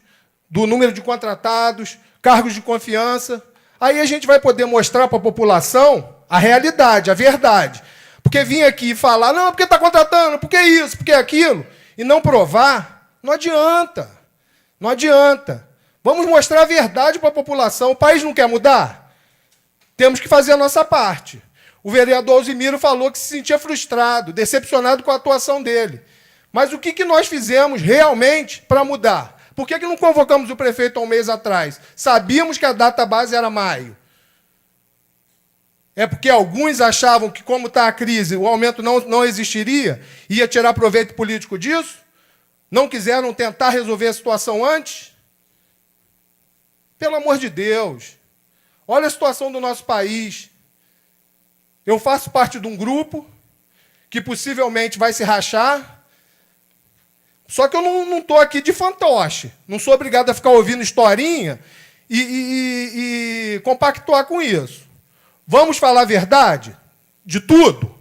do número de contratados, cargos de confiança. Aí a gente vai poder mostrar para a população a realidade, a verdade. Porque vir aqui e falar, não, porque está contratando, porque isso, porque aquilo, e não provar, não adianta. Não adianta. Vamos mostrar a verdade para a população. O país não quer mudar? Temos que fazer a nossa parte. O vereador Alzimiro falou que se sentia frustrado, decepcionado com a atuação dele. Mas o que nós fizemos realmente para mudar? Por que não convocamos o prefeito há um mês atrás? Sabíamos que a data base era maio. É porque alguns achavam que, como está a crise, o aumento não existiria, ia tirar proveito político disso? Não quiseram tentar resolver a situação antes? Pelo amor de Deus. Olha a situação do nosso país. Eu faço parte de um grupo que possivelmente vai se rachar, só que eu não estou aqui de fantoche. Não sou obrigado a ficar ouvindo historinha e compactuar com isso. Vamos falar a verdade? De tudo?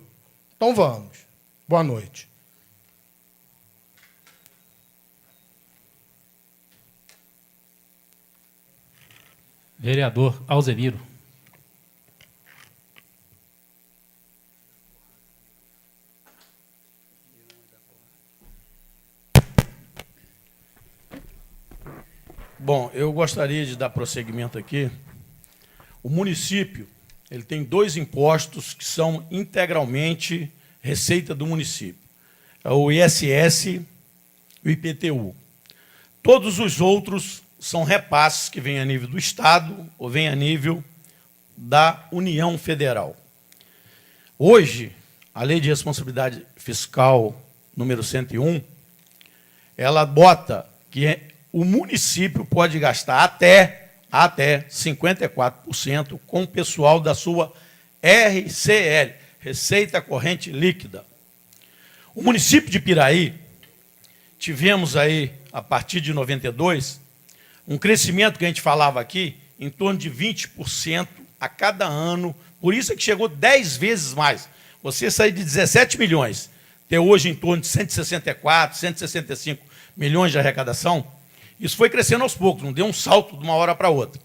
Então vamos. Boa noite. Vereador Alzemiro. Bom, eu gostaria de dar prosseguimento aqui. O município ele tem 2 impostos que são integralmente receita do município. É o ISS e o IPTU. Todos os outros são repasses que vêm a nível do Estado ou vêm a nível da União Federal. Hoje, a Lei de Responsabilidade Fiscal número 101, ela bota que o município pode gastar até 54% com o pessoal da sua RCL, Receita Corrente Líquida. O município de Piraí, tivemos aí, a partir de 92, um crescimento que a gente falava aqui, em torno de 20% a cada ano, por isso é que chegou 10 vezes mais. Você sair de 17 milhões, ter hoje em torno de 164, 165 milhões de arrecadação, isso foi crescendo aos poucos, não deu um salto de uma hora para outra.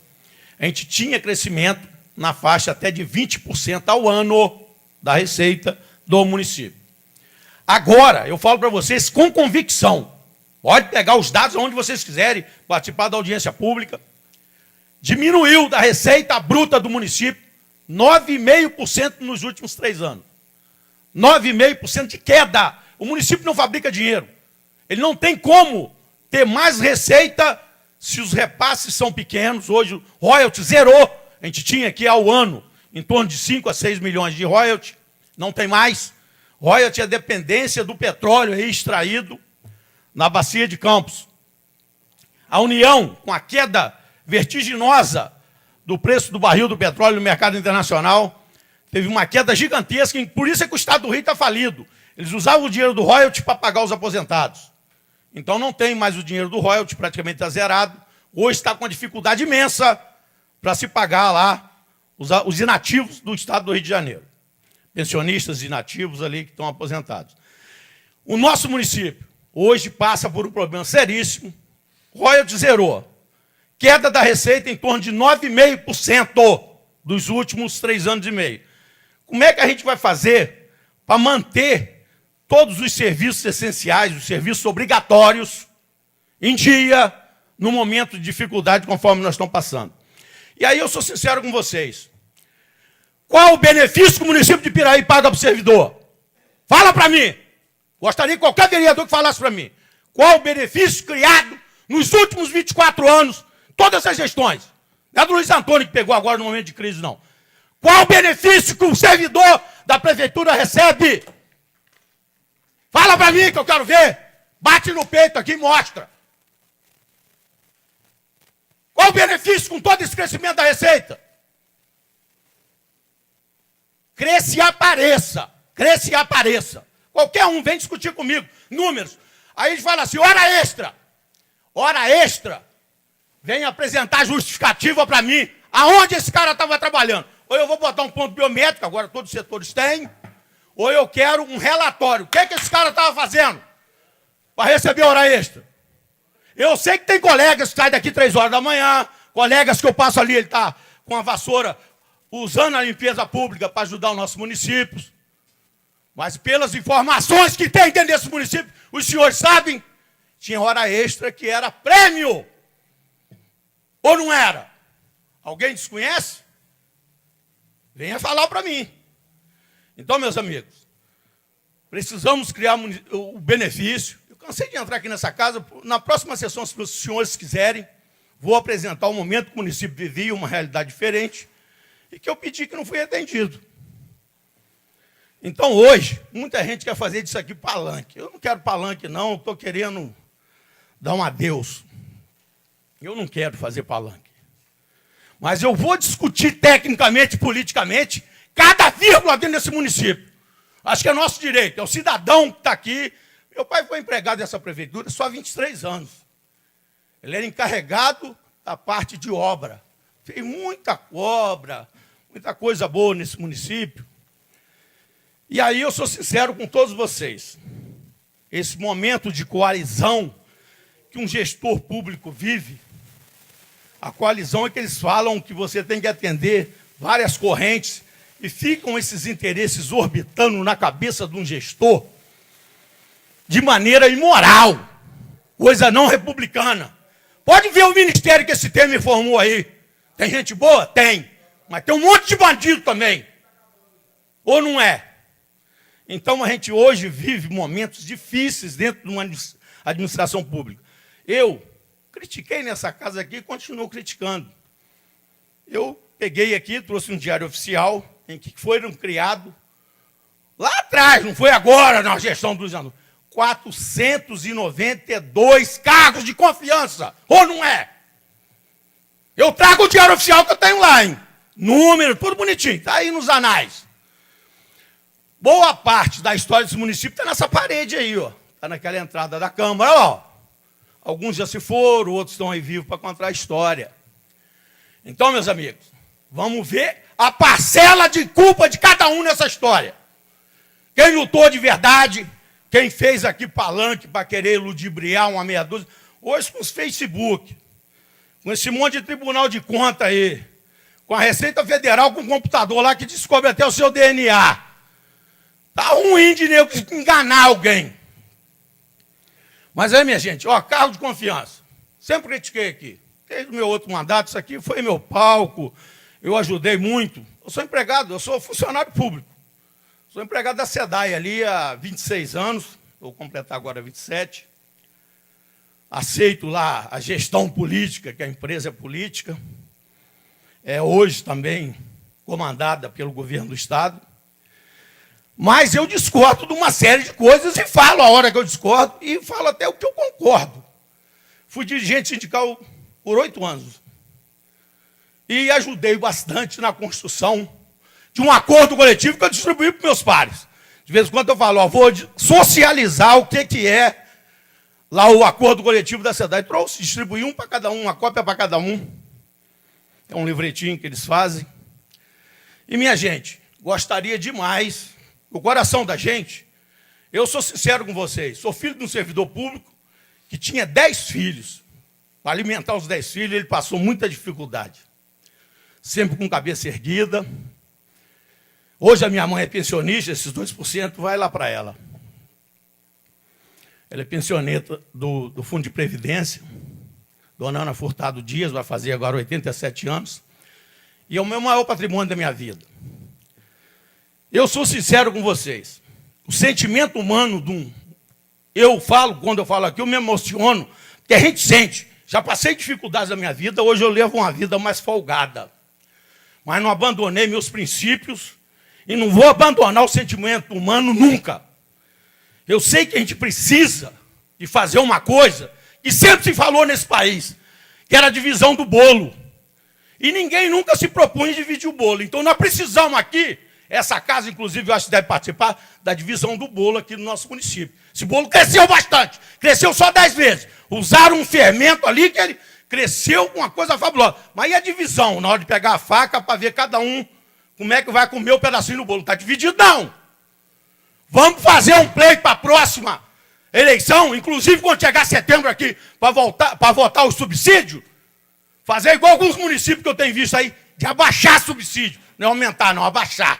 A gente tinha crescimento na faixa até de 20% ao ano da receita do município. Agora, eu falo para vocês com convicção, pode pegar os dados onde vocês quiserem, participar da audiência pública, diminuiu da receita bruta do município 9,5% nos últimos 3 anos. 9,5% de queda. O município não fabrica dinheiro. Ele não tem como ter mais receita se os repasses são pequenos. Hoje o royalty zerou. A gente tinha aqui ao ano em torno de 5 a 6 milhões de royalty. Não tem mais. Royalty é a dependência do petróleo aí extraído na bacia de Campos. A União, com a queda vertiginosa do preço do barril do petróleo no mercado internacional, teve uma queda gigantesca, e por isso é que o Estado do Rio está falido. Eles usavam o dinheiro do royalty para pagar os aposentados. Então não tem mais o dinheiro do royalty, praticamente está zerado. Hoje está com uma dificuldade imensa para se pagar lá os inativos do Estado do Rio de Janeiro. Pensionistas inativos ali que estão aposentados. O nosso município hoje passa por um problema seríssimo. Royalty zerou. Queda da receita em torno de 9,5% dos últimos 3 anos e meio. Como é que a gente vai fazer para manter todos os serviços essenciais, os serviços obrigatórios, em dia, no momento de dificuldade, conforme nós estamos passando? E aí eu sou sincero com vocês. Qual o benefício que o município de Piraí paga para o servidor? Fala para mim. Gostaria que qualquer vereador que falasse para mim. Qual o benefício criado nos últimos 24 anos, todas as gestões? Não é do Luiz Antônio que pegou agora no momento de crise, não. Qual o benefício que o servidor da prefeitura recebe? Fala para mim que eu quero ver. Bate no peito aqui e mostra. Qual o benefício com todo esse crescimento da receita? Cresça e apareça. Cresça e apareça. Qualquer um vem discutir comigo. Números. Aí ele fala assim, hora extra. Hora extra. Vem apresentar justificativa para mim. Aonde esse cara estava trabalhando? Ou eu vou botar um ponto biométrico, agora todos os setores têm. Ou eu quero um relatório. O que esse cara estava fazendo para receber hora extra? Eu sei que tem colegas que saem daqui 3 horas da manhã, colegas que eu passo ali, ele está com a vassoura usando a limpeza pública para ajudar os nossos municípios. Mas pelas informações que tem dentro desse município, os senhores sabem, tinha hora extra que era prêmio. Ou não era? Alguém desconhece? Venha falar para mim. Então, meus amigos, precisamos criar o benefício. Eu cansei de entrar aqui nessa casa. Na próxima sessão, se os senhores quiserem, vou apresentar o momento que o município vivia, uma realidade diferente, e que eu pedi que não fui atendido. Então, hoje, muita gente quer fazer disso aqui palanque. Eu não quero palanque, não. Estou querendo dar um adeus. Eu não quero fazer palanque. Mas eu vou discutir tecnicamente, politicamente, cada vírgula dentro desse município. Acho que é nosso direito. É o cidadão que está aqui. Meu pai foi empregado dessa prefeitura só há 23 anos. Ele era encarregado da parte de obra. Fez muita obra, muita coisa boa nesse município. E aí eu sou sincero com todos vocês. Esse momento de coalizão que um gestor público vive, a coalizão é que eles falam que você tem que atender várias correntes e ficam esses interesses orbitando na cabeça de um gestor de maneira imoral, coisa não republicana. Pode ver o ministério que esse Temer formou aí. Tem gente boa? Tem. Mas tem um monte de bandido também. Ou não é? Então a gente hoje vive momentos difíceis dentro de uma administração pública. Eu critiquei nessa casa aqui e continuo criticando. Eu peguei aqui, trouxe um diário oficial em que foram criados, lá atrás, não foi agora na gestão dos anos, 492 cargos de confiança, ou não é? Eu trago o diário oficial que eu tenho lá, hein? Número, tudo bonitinho, está aí nos anais. Boa parte da história desse município está nessa parede aí, ó. Está naquela entrada da Câmara, ó. Alguns já se foram, outros estão aí vivos para contar a história. Então, meus amigos, vamos ver a parcela de culpa de cada um nessa história. Quem lutou de verdade, quem fez aqui palanque para querer ludibriar uma meia dúzia. Hoje com os Facebook, com esse monte de tribunal de conta aí, com a Receita Federal com um computador lá que descobre até o seu DNA. Tá ruim de nego enganar alguém. Mas aí, minha gente, ó, cargo de confiança. Sempre critiquei aqui. Desde o meu outro mandato, isso aqui foi meu palco, eu ajudei muito. Eu sou empregado, eu sou funcionário público. Sou empregado da SEDAI ali há 26 anos, vou completar agora 27. Aceito lá a gestão política, que a empresa é política. É hoje também comandada pelo governo do Estado. Mas eu discordo de uma série de coisas e falo a hora que eu discordo e falo até o que eu concordo. Fui dirigente sindical por 8 anos. E ajudei bastante na construção de um acordo coletivo que eu distribuí para meus pares. De vez em quando eu falo, ó, vou socializar o que é lá o acordo coletivo da SEDAI. Trouxe, distribuí um para cada um, uma cópia para cada um. É um livretinho que eles fazem. E, minha gente, gostaria demais, o coração da gente, eu sou sincero com vocês, sou filho de um servidor público que tinha 10 filhos. Para alimentar os 10 filhos, ele passou muita dificuldade. Sempre com cabeça erguida. Hoje a minha mãe é pensionista, esses 2% vai lá para ela. Ela é pensioneta do Fundo de Previdência. Dona Ana Furtado Dias vai fazer agora 87 anos. E é o meu maior patrimônio da minha vida. Eu sou sincero com vocês. O sentimento humano eu falo, quando eu falo aqui, eu me emociono, que a gente sente. Já passei dificuldades na minha vida, hoje eu levo uma vida mais folgada. Mas não abandonei meus princípios e não vou abandonar o sentimento humano nunca. Eu sei que a gente precisa de fazer uma coisa que sempre se falou nesse país, que era a divisão do bolo. E ninguém nunca se propunha dividir o bolo. Então nós precisamos aqui, essa casa, inclusive, eu acho que deve participar da divisão do bolo aqui no nosso município. Esse bolo cresceu bastante, cresceu só 10 vezes. Usaram um fermento ali que ele cresceu com uma coisa fabulosa. Mas e a divisão, na hora de pegar a faca para ver cada um como é que vai comer o pedacinho do bolo? Está dividido, não. Vamos fazer um pleito para a próxima eleição, inclusive quando chegar setembro aqui, para votar o subsídio, fazer igual alguns municípios que eu tenho visto aí, de abaixar subsídio. Não é aumentar, não, abaixar.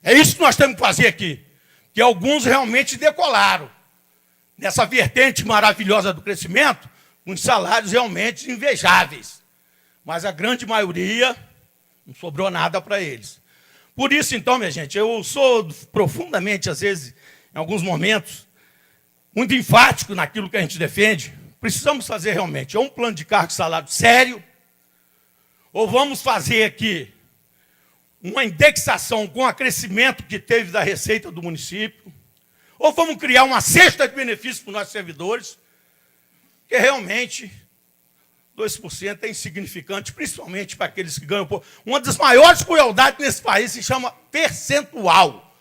É isso que nós temos que fazer aqui. Que alguns realmente decolaram nessa vertente maravilhosa do crescimento, com salários realmente invejáveis. Mas a grande maioria não sobrou nada para eles. Por isso, então, minha gente, eu sou profundamente, às vezes, em alguns momentos, muito enfático naquilo que a gente defende. Precisamos fazer realmente um plano de cargo e salário sério, ou vamos fazer aqui uma indexação com o crescimento que teve da receita do município, ou vamos criar uma cesta de benefícios para os nossos servidores, que realmente 2% é insignificante, principalmente para aqueles que ganham pouco. Uma das maiores crueldades nesse país se chama percentual,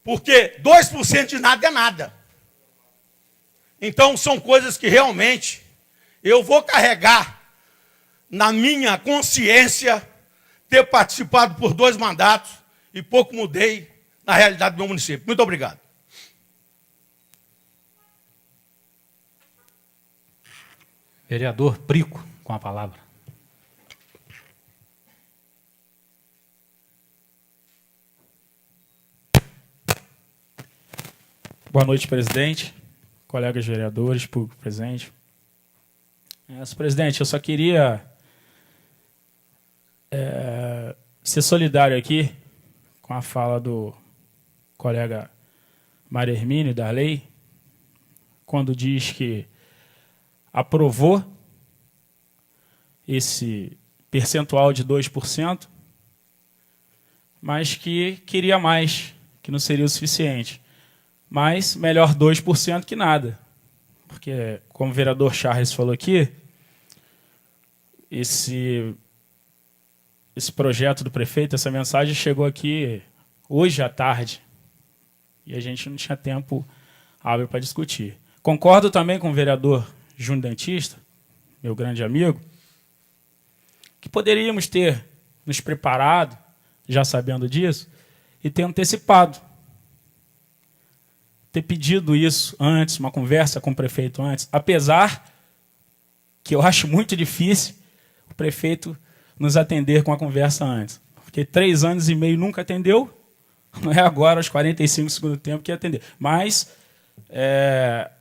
porque 2% de nada é nada. Então, são coisas que realmente eu vou carregar na minha consciência ter participado por 2 mandatos e pouco mudei na realidade do meu município. Muito obrigado. Vereador Prico, com a palavra. Boa noite, presidente, colegas vereadores, público presente. Senhor presidente, eu só queria ser solidário aqui com a fala do colega Mário Hermínio, da lei, quando diz que aprovou esse percentual de 2%, mas que queria mais, que não seria o suficiente. Mas melhor 2% que nada. Porque, como o vereador Charles falou aqui, esse projeto do prefeito, essa mensagem chegou aqui hoje à tarde. E a gente não tinha tempo hábil para discutir. Concordo também com o vereador Júnior Dentista, meu grande amigo, que poderíamos ter nos preparado, já sabendo disso, e ter antecipado. Ter pedido isso antes, uma conversa com o prefeito antes, apesar que eu acho muito difícil o prefeito nos atender com a conversa antes. Porque 3 anos e meio nunca atendeu, não é agora, aos 45 do segundo tempo, que ia atender. Mas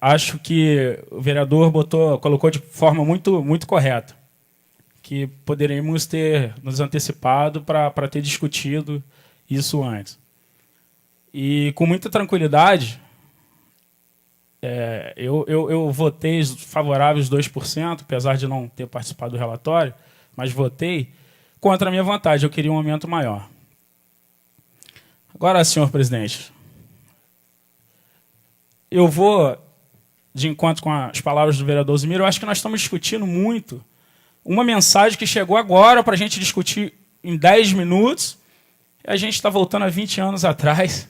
acho que o vereador colocou de forma muito correta, que poderíamos ter nos antecipado para ter discutido isso antes. E com muita tranquilidade, eu votei favoráveis 2%, apesar de não ter participado do relatório, mas votei contra a minha vontade, eu queria um aumento maior. Agora, senhor presidente, eu vou de encontro com as palavras do vereador Zimiro. Eu acho que nós estamos discutindo muito uma mensagem que chegou agora para a gente discutir em 10 minutos, e a gente está voltando a 20 anos atrás.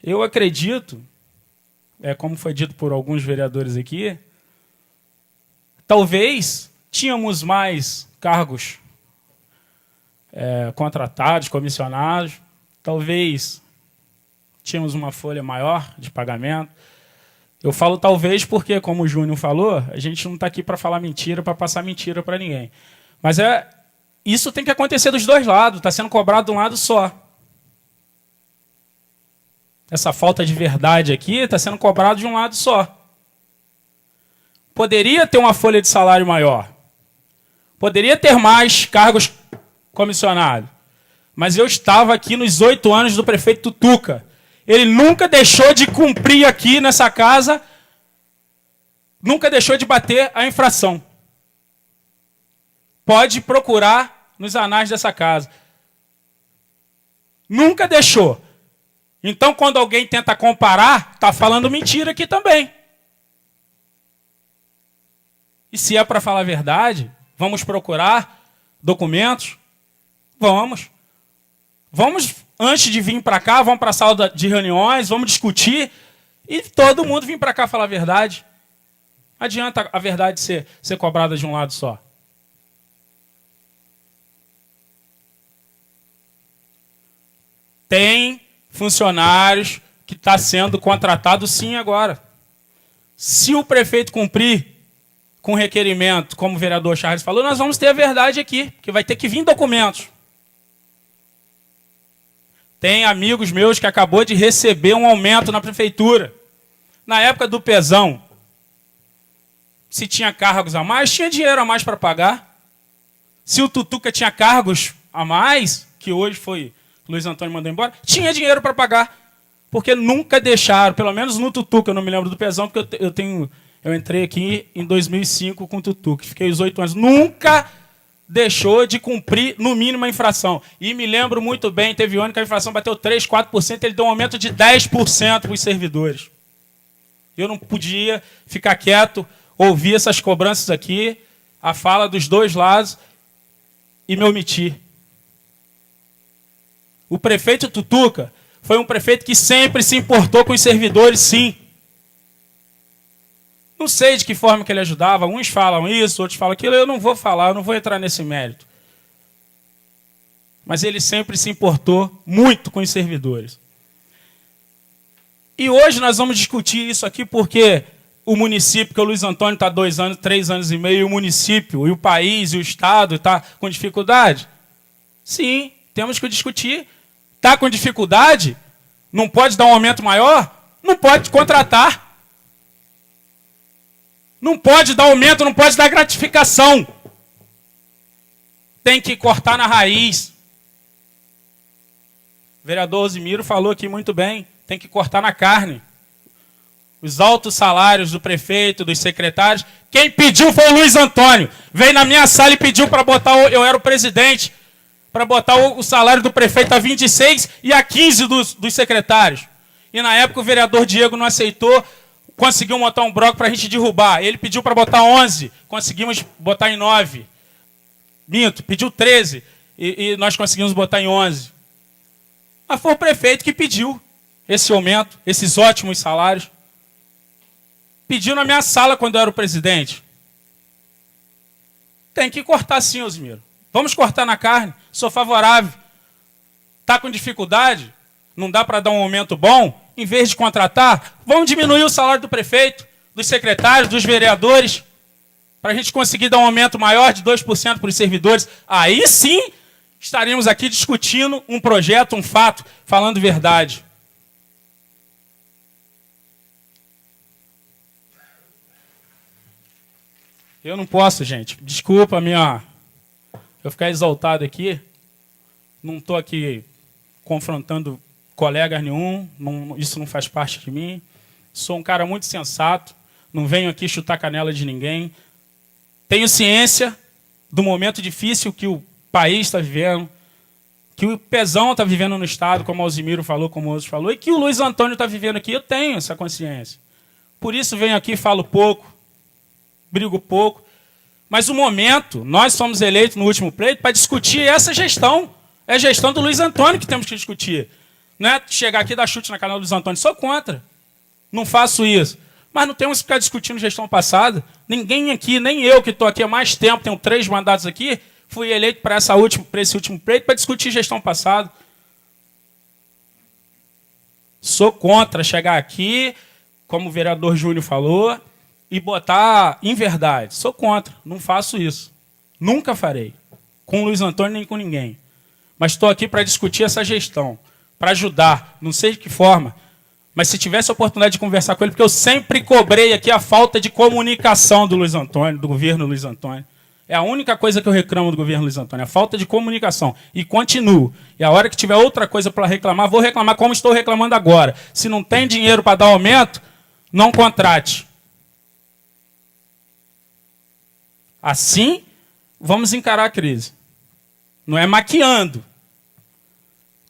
Eu acredito, como foi dito por alguns vereadores aqui, talvez tínhamos mais cargos contratados, comissionados, talvez tínhamos uma folha maior de pagamento. Eu falo talvez porque, como o Júnior falou, a gente não está aqui para falar mentira, para passar mentira para ninguém. Mas isso tem que acontecer dos dois lados, está sendo cobrado de um lado só. Essa falta de verdade aqui está sendo cobrado de um lado só. Poderia ter uma folha de salário maior. Poderia ter mais cargos comissionados. Mas eu estava aqui nos 8 anos do prefeito Tutuca. Ele nunca deixou de cumprir aqui nessa casa, nunca deixou de bater a infração. Pode procurar nos anais dessa casa. Nunca deixou. Então, quando alguém tenta comparar, está falando mentira aqui também. E se é para falar a verdade, vamos procurar documentos? Vamos. Vamos, antes de vir para cá, vamos para a sala de reuniões, vamos discutir, e todo mundo vir para cá falar a verdade. Não adianta a verdade ser cobrada de um lado só. Tem funcionários que está sendo contratado sim agora. Se o prefeito cumprir com o requerimento, como o vereador Charles falou, nós vamos ter a verdade aqui, que vai ter que vir documentos. Tem amigos meus que acabou de receber um aumento na prefeitura. Na época do Pezão, se tinha cargos a mais, tinha dinheiro a mais para pagar. Se o Tutuca tinha cargos a mais, que hoje foi Luiz Antônio mandou embora, tinha dinheiro para pagar. Porque nunca deixaram, pelo menos no Tutuca, eu não me lembro do Pezão, porque eu entrei aqui em 2005 com o Tutuca, fiquei os 8 anos. Nunca deixou de cumprir, no mínimo, a infração. E me lembro muito bem, teve um ano que a infração bateu 3%, 4%, ele deu um aumento de 10% para os servidores. Eu não podia ficar quieto, ouvir essas cobranças aqui, a fala dos dois lados, e me omitir. O prefeito Tutuca foi um prefeito que sempre se importou com os servidores, sim. Não sei de que forma que ele ajudava. Uns falam isso, outros falam aquilo. Eu não vou falar, eu não vou entrar nesse mérito. Mas ele sempre se importou muito com os servidores. E hoje nós vamos discutir isso aqui porque o município, que o Luiz Antônio está 2 anos, 3 anos e meio, e o município, e o país, e o Estado está com dificuldade? Sim, temos que discutir. Está com dificuldade? Não pode dar um aumento maior? Não pode contratar. Não pode dar aumento, não pode dar gratificação. Tem que cortar na raiz. O vereador Osimiro falou aqui muito bem. Tem que cortar na carne. Os altos salários do prefeito, dos secretários. Quem pediu foi o Luiz Antônio. Veio na minha sala e pediu para botar, eu era o presidente, para botar o salário do prefeito a 26 e a 15 dos secretários. E na época o vereador Diego não aceitou, conseguiu montar um bloco para a gente derrubar. Ele pediu para botar 11, conseguimos botar em 9. Minto, pediu 13 e nós conseguimos botar em 11. Mas foi o prefeito que pediu esse aumento, esses ótimos salários. Pediu na minha sala quando eu era o presidente. Tem que cortar sim, Osmiro. Vamos cortar na carne, sou favorável. Está com dificuldade? Não dá para dar um aumento bom? Em vez de contratar, vamos diminuir o salário do prefeito, dos secretários, dos vereadores, para a gente conseguir dar um aumento maior de 2% para os servidores. Aí sim estaríamos aqui discutindo um projeto, um fato, falando verdade. Eu não posso, gente. Desculpa eu ficar exaltado aqui. Não estou aqui confrontando colegas nenhum. Isso não faz parte de mim. Sou um cara muito sensato. Não venho aqui chutar canela de ninguém. Tenho ciência do momento difícil que o país está vivendo, que o Pezão está vivendo no Estado, como o Alzimiro falou, como o outros falou, e que o Luiz Antônio está vivendo aqui. Eu tenho essa consciência. Por isso venho aqui, falo pouco, brigo pouco. Mas o momento, nós somos eleitos no último pleito para discutir essa gestão. É a gestão do Luiz Antônio que temos que discutir. Não é chegar aqui e dar chute na canela do Luiz Antônio. Sou contra. Não faço isso. Mas não temos que ficar discutindo gestão passada. Ninguém aqui, nem eu que estou aqui há mais tempo, tenho 3 mandatos aqui, fui eleito para esse último pleito para discutir gestão passada. Sou contra chegar aqui, como o vereador Júnior falou, e botar em verdade. Sou contra, não faço isso. Nunca farei. Com o Luiz Antônio nem com ninguém. Mas estou aqui para discutir essa gestão, para ajudar, não sei de que forma. Mas se tivesse a oportunidade de conversar com ele, porque eu sempre cobrei aqui a falta de comunicação do Luiz Antônio, do governo Luiz Antônio. É a única coisa que eu reclamo do governo Luiz Antônio, a falta de comunicação. E continuo. E a hora que tiver outra coisa para reclamar, vou reclamar como estou reclamando agora. Se não tem dinheiro para dar aumento, não contrate. Assim, vamos encarar a crise. Não é maquiando.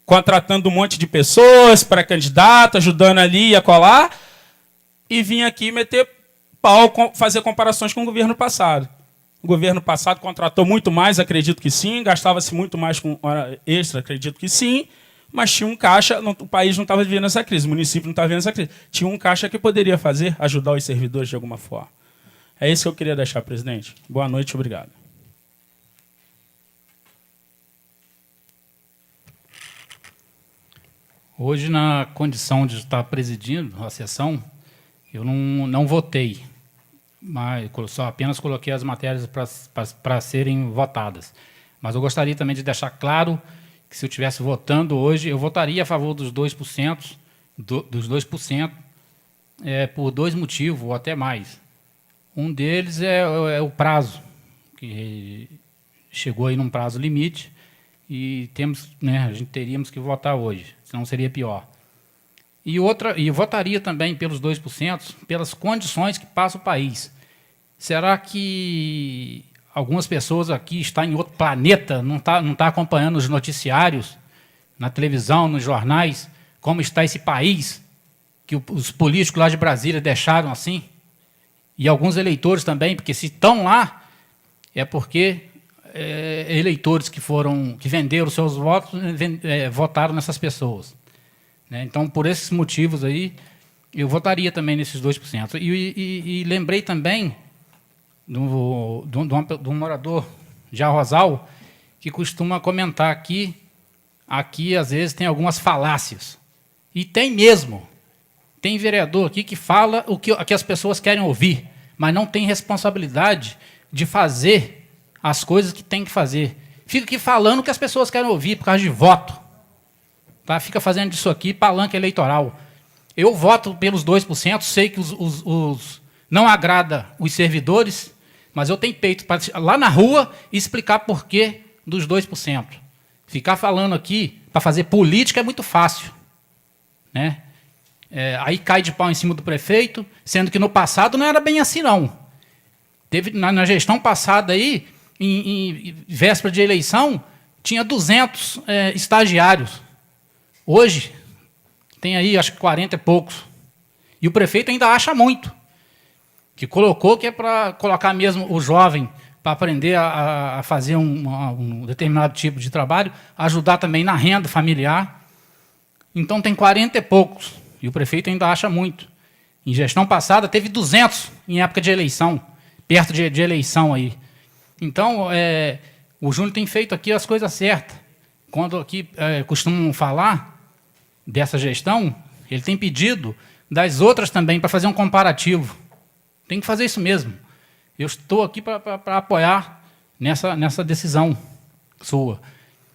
Contratando um monte de pessoas para candidato, ajudando ali e acolá, e vim aqui meter pau, fazer comparações com o governo passado. O governo passado contratou muito mais, acredito que sim, gastava-se muito mais com hora extra, acredito que sim, mas tinha um caixa, o país não estava vivendo essa crise, o município não estava vivendo essa crise. Tinha um caixa que poderia fazer, ajudar os servidores de alguma forma. É isso que eu queria deixar, presidente. Boa noite, obrigado. Hoje, na condição de estar presidindo a sessão, eu não votei, mas só apenas coloquei as matérias para serem votadas. Mas eu gostaria também de deixar claro que, se eu estivesse votando hoje, eu votaria a favor dos 2%, por 2 motivos, ou até mais. Um deles é o prazo, que chegou aí num prazo limite, e a gente teríamos que votar hoje, senão seria pior. E eu votaria também pelos 2%, pelas condições que passa o país. Será que algumas pessoas aqui estão em outro planeta, não tá acompanhando os noticiários, na televisão, nos jornais, como está esse país, que os políticos lá de Brasília deixaram assim? E alguns eleitores também, porque se estão lá, é porque eleitores que venderam seus votos, votaram nessas pessoas. Né? Então, por esses motivos aí, eu votaria também nesses 2%. E lembrei também de um morador de Arrozal que costuma comentar aqui, às vezes, tem algumas falácias. E tem mesmo. Tem vereador aqui que fala o que as pessoas querem ouvir, mas não tem responsabilidade de fazer as coisas que tem que fazer. Fica aqui falando o que as pessoas querem ouvir por causa de voto. Tá? Fica fazendo disso aqui palanque eleitoral. Eu voto pelos 2%, sei que não agrada os servidores, mas eu tenho peito para lá na rua explicar por que dos 2%. Ficar falando aqui para fazer política é muito fácil. Né? Aí cai de pau em cima do prefeito, sendo que no passado não era bem assim, não. Teve, na gestão passada aí, em véspera de eleição, tinha 200 estagiários. Hoje, tem aí, acho que 40 e poucos. E o prefeito ainda acha muito. Que colocou que é para colocar mesmo o jovem para aprender a fazer um determinado tipo de trabalho, ajudar também na renda familiar. Então tem 40 e poucos. E o prefeito ainda acha muito. Em gestão passada teve 200 em época de eleição, perto de eleição aí. Então, o Júnior tem feito aqui as coisas certas. Quando aqui costumam falar dessa gestão, ele tem pedido das outras também para fazer um comparativo. Tem que fazer isso mesmo. Eu estou aqui para apoiar nessa decisão sua.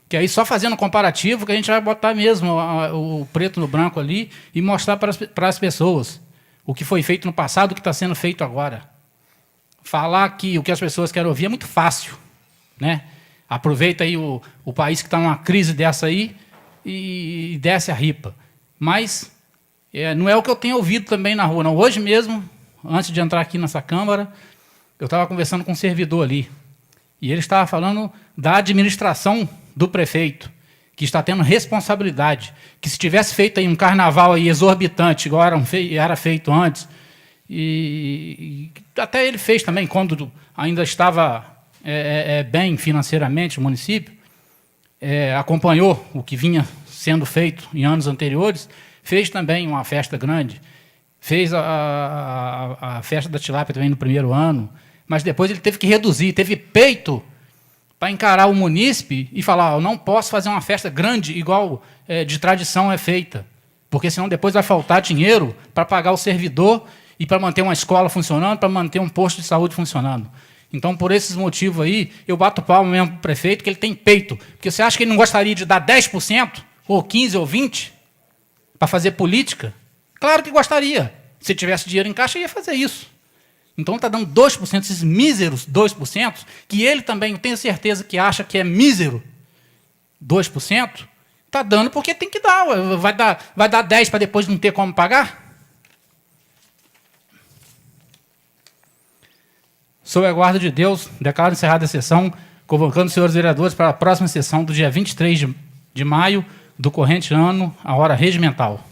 Que aí, só fazendo um comparativo, que a gente vai botar mesmo o preto no branco ali e mostrar para as pessoas o que foi feito no passado, o que está sendo feito agora. Falar que o que as pessoas querem ouvir é muito fácil, né? Aproveita aí o país que está numa crise dessa aí e desce a ripa. Mas não é o que eu tenho ouvido também na rua, não. Hoje mesmo, antes de entrar aqui nessa Câmara, eu estava conversando com um servidor ali. E ele estava falando da administração do prefeito, que está tendo responsabilidade. Que se tivesse feito aí um carnaval aí exorbitante, igual era feito antes, e até ele fez também, quando ainda estava bem financeiramente o município, acompanhou o que vinha sendo feito em anos anteriores, fez também uma festa grande, fez a festa da tilápia também no primeiro ano, mas depois ele teve que reduzir, teve peito para encarar o munícipe e falar, eu não posso fazer uma festa grande igual de tradição é feita, porque senão depois vai faltar dinheiro para pagar o servidor e para manter uma escola funcionando, para manter um posto de saúde funcionando. Então, por esses motivos aí, eu bato palma mesmo para o prefeito, que ele tem peito. Porque você acha que ele não gostaria de dar 10%, ou 15%, ou 20%, para fazer política? Claro que gostaria. Se tivesse dinheiro em caixa, ia fazer isso. Então, está dando 2%, esses míseros 2%, que ele também, eu tenho certeza que acha que é mísero 2%, está dando porque tem que dar. Vai dar 10% para depois não ter como pagar? Sob a guarda de Deus, declaro encerrada a sessão, convocando os senhores vereadores para a próxima sessão do dia 23 de maio do corrente ano, a hora regimental.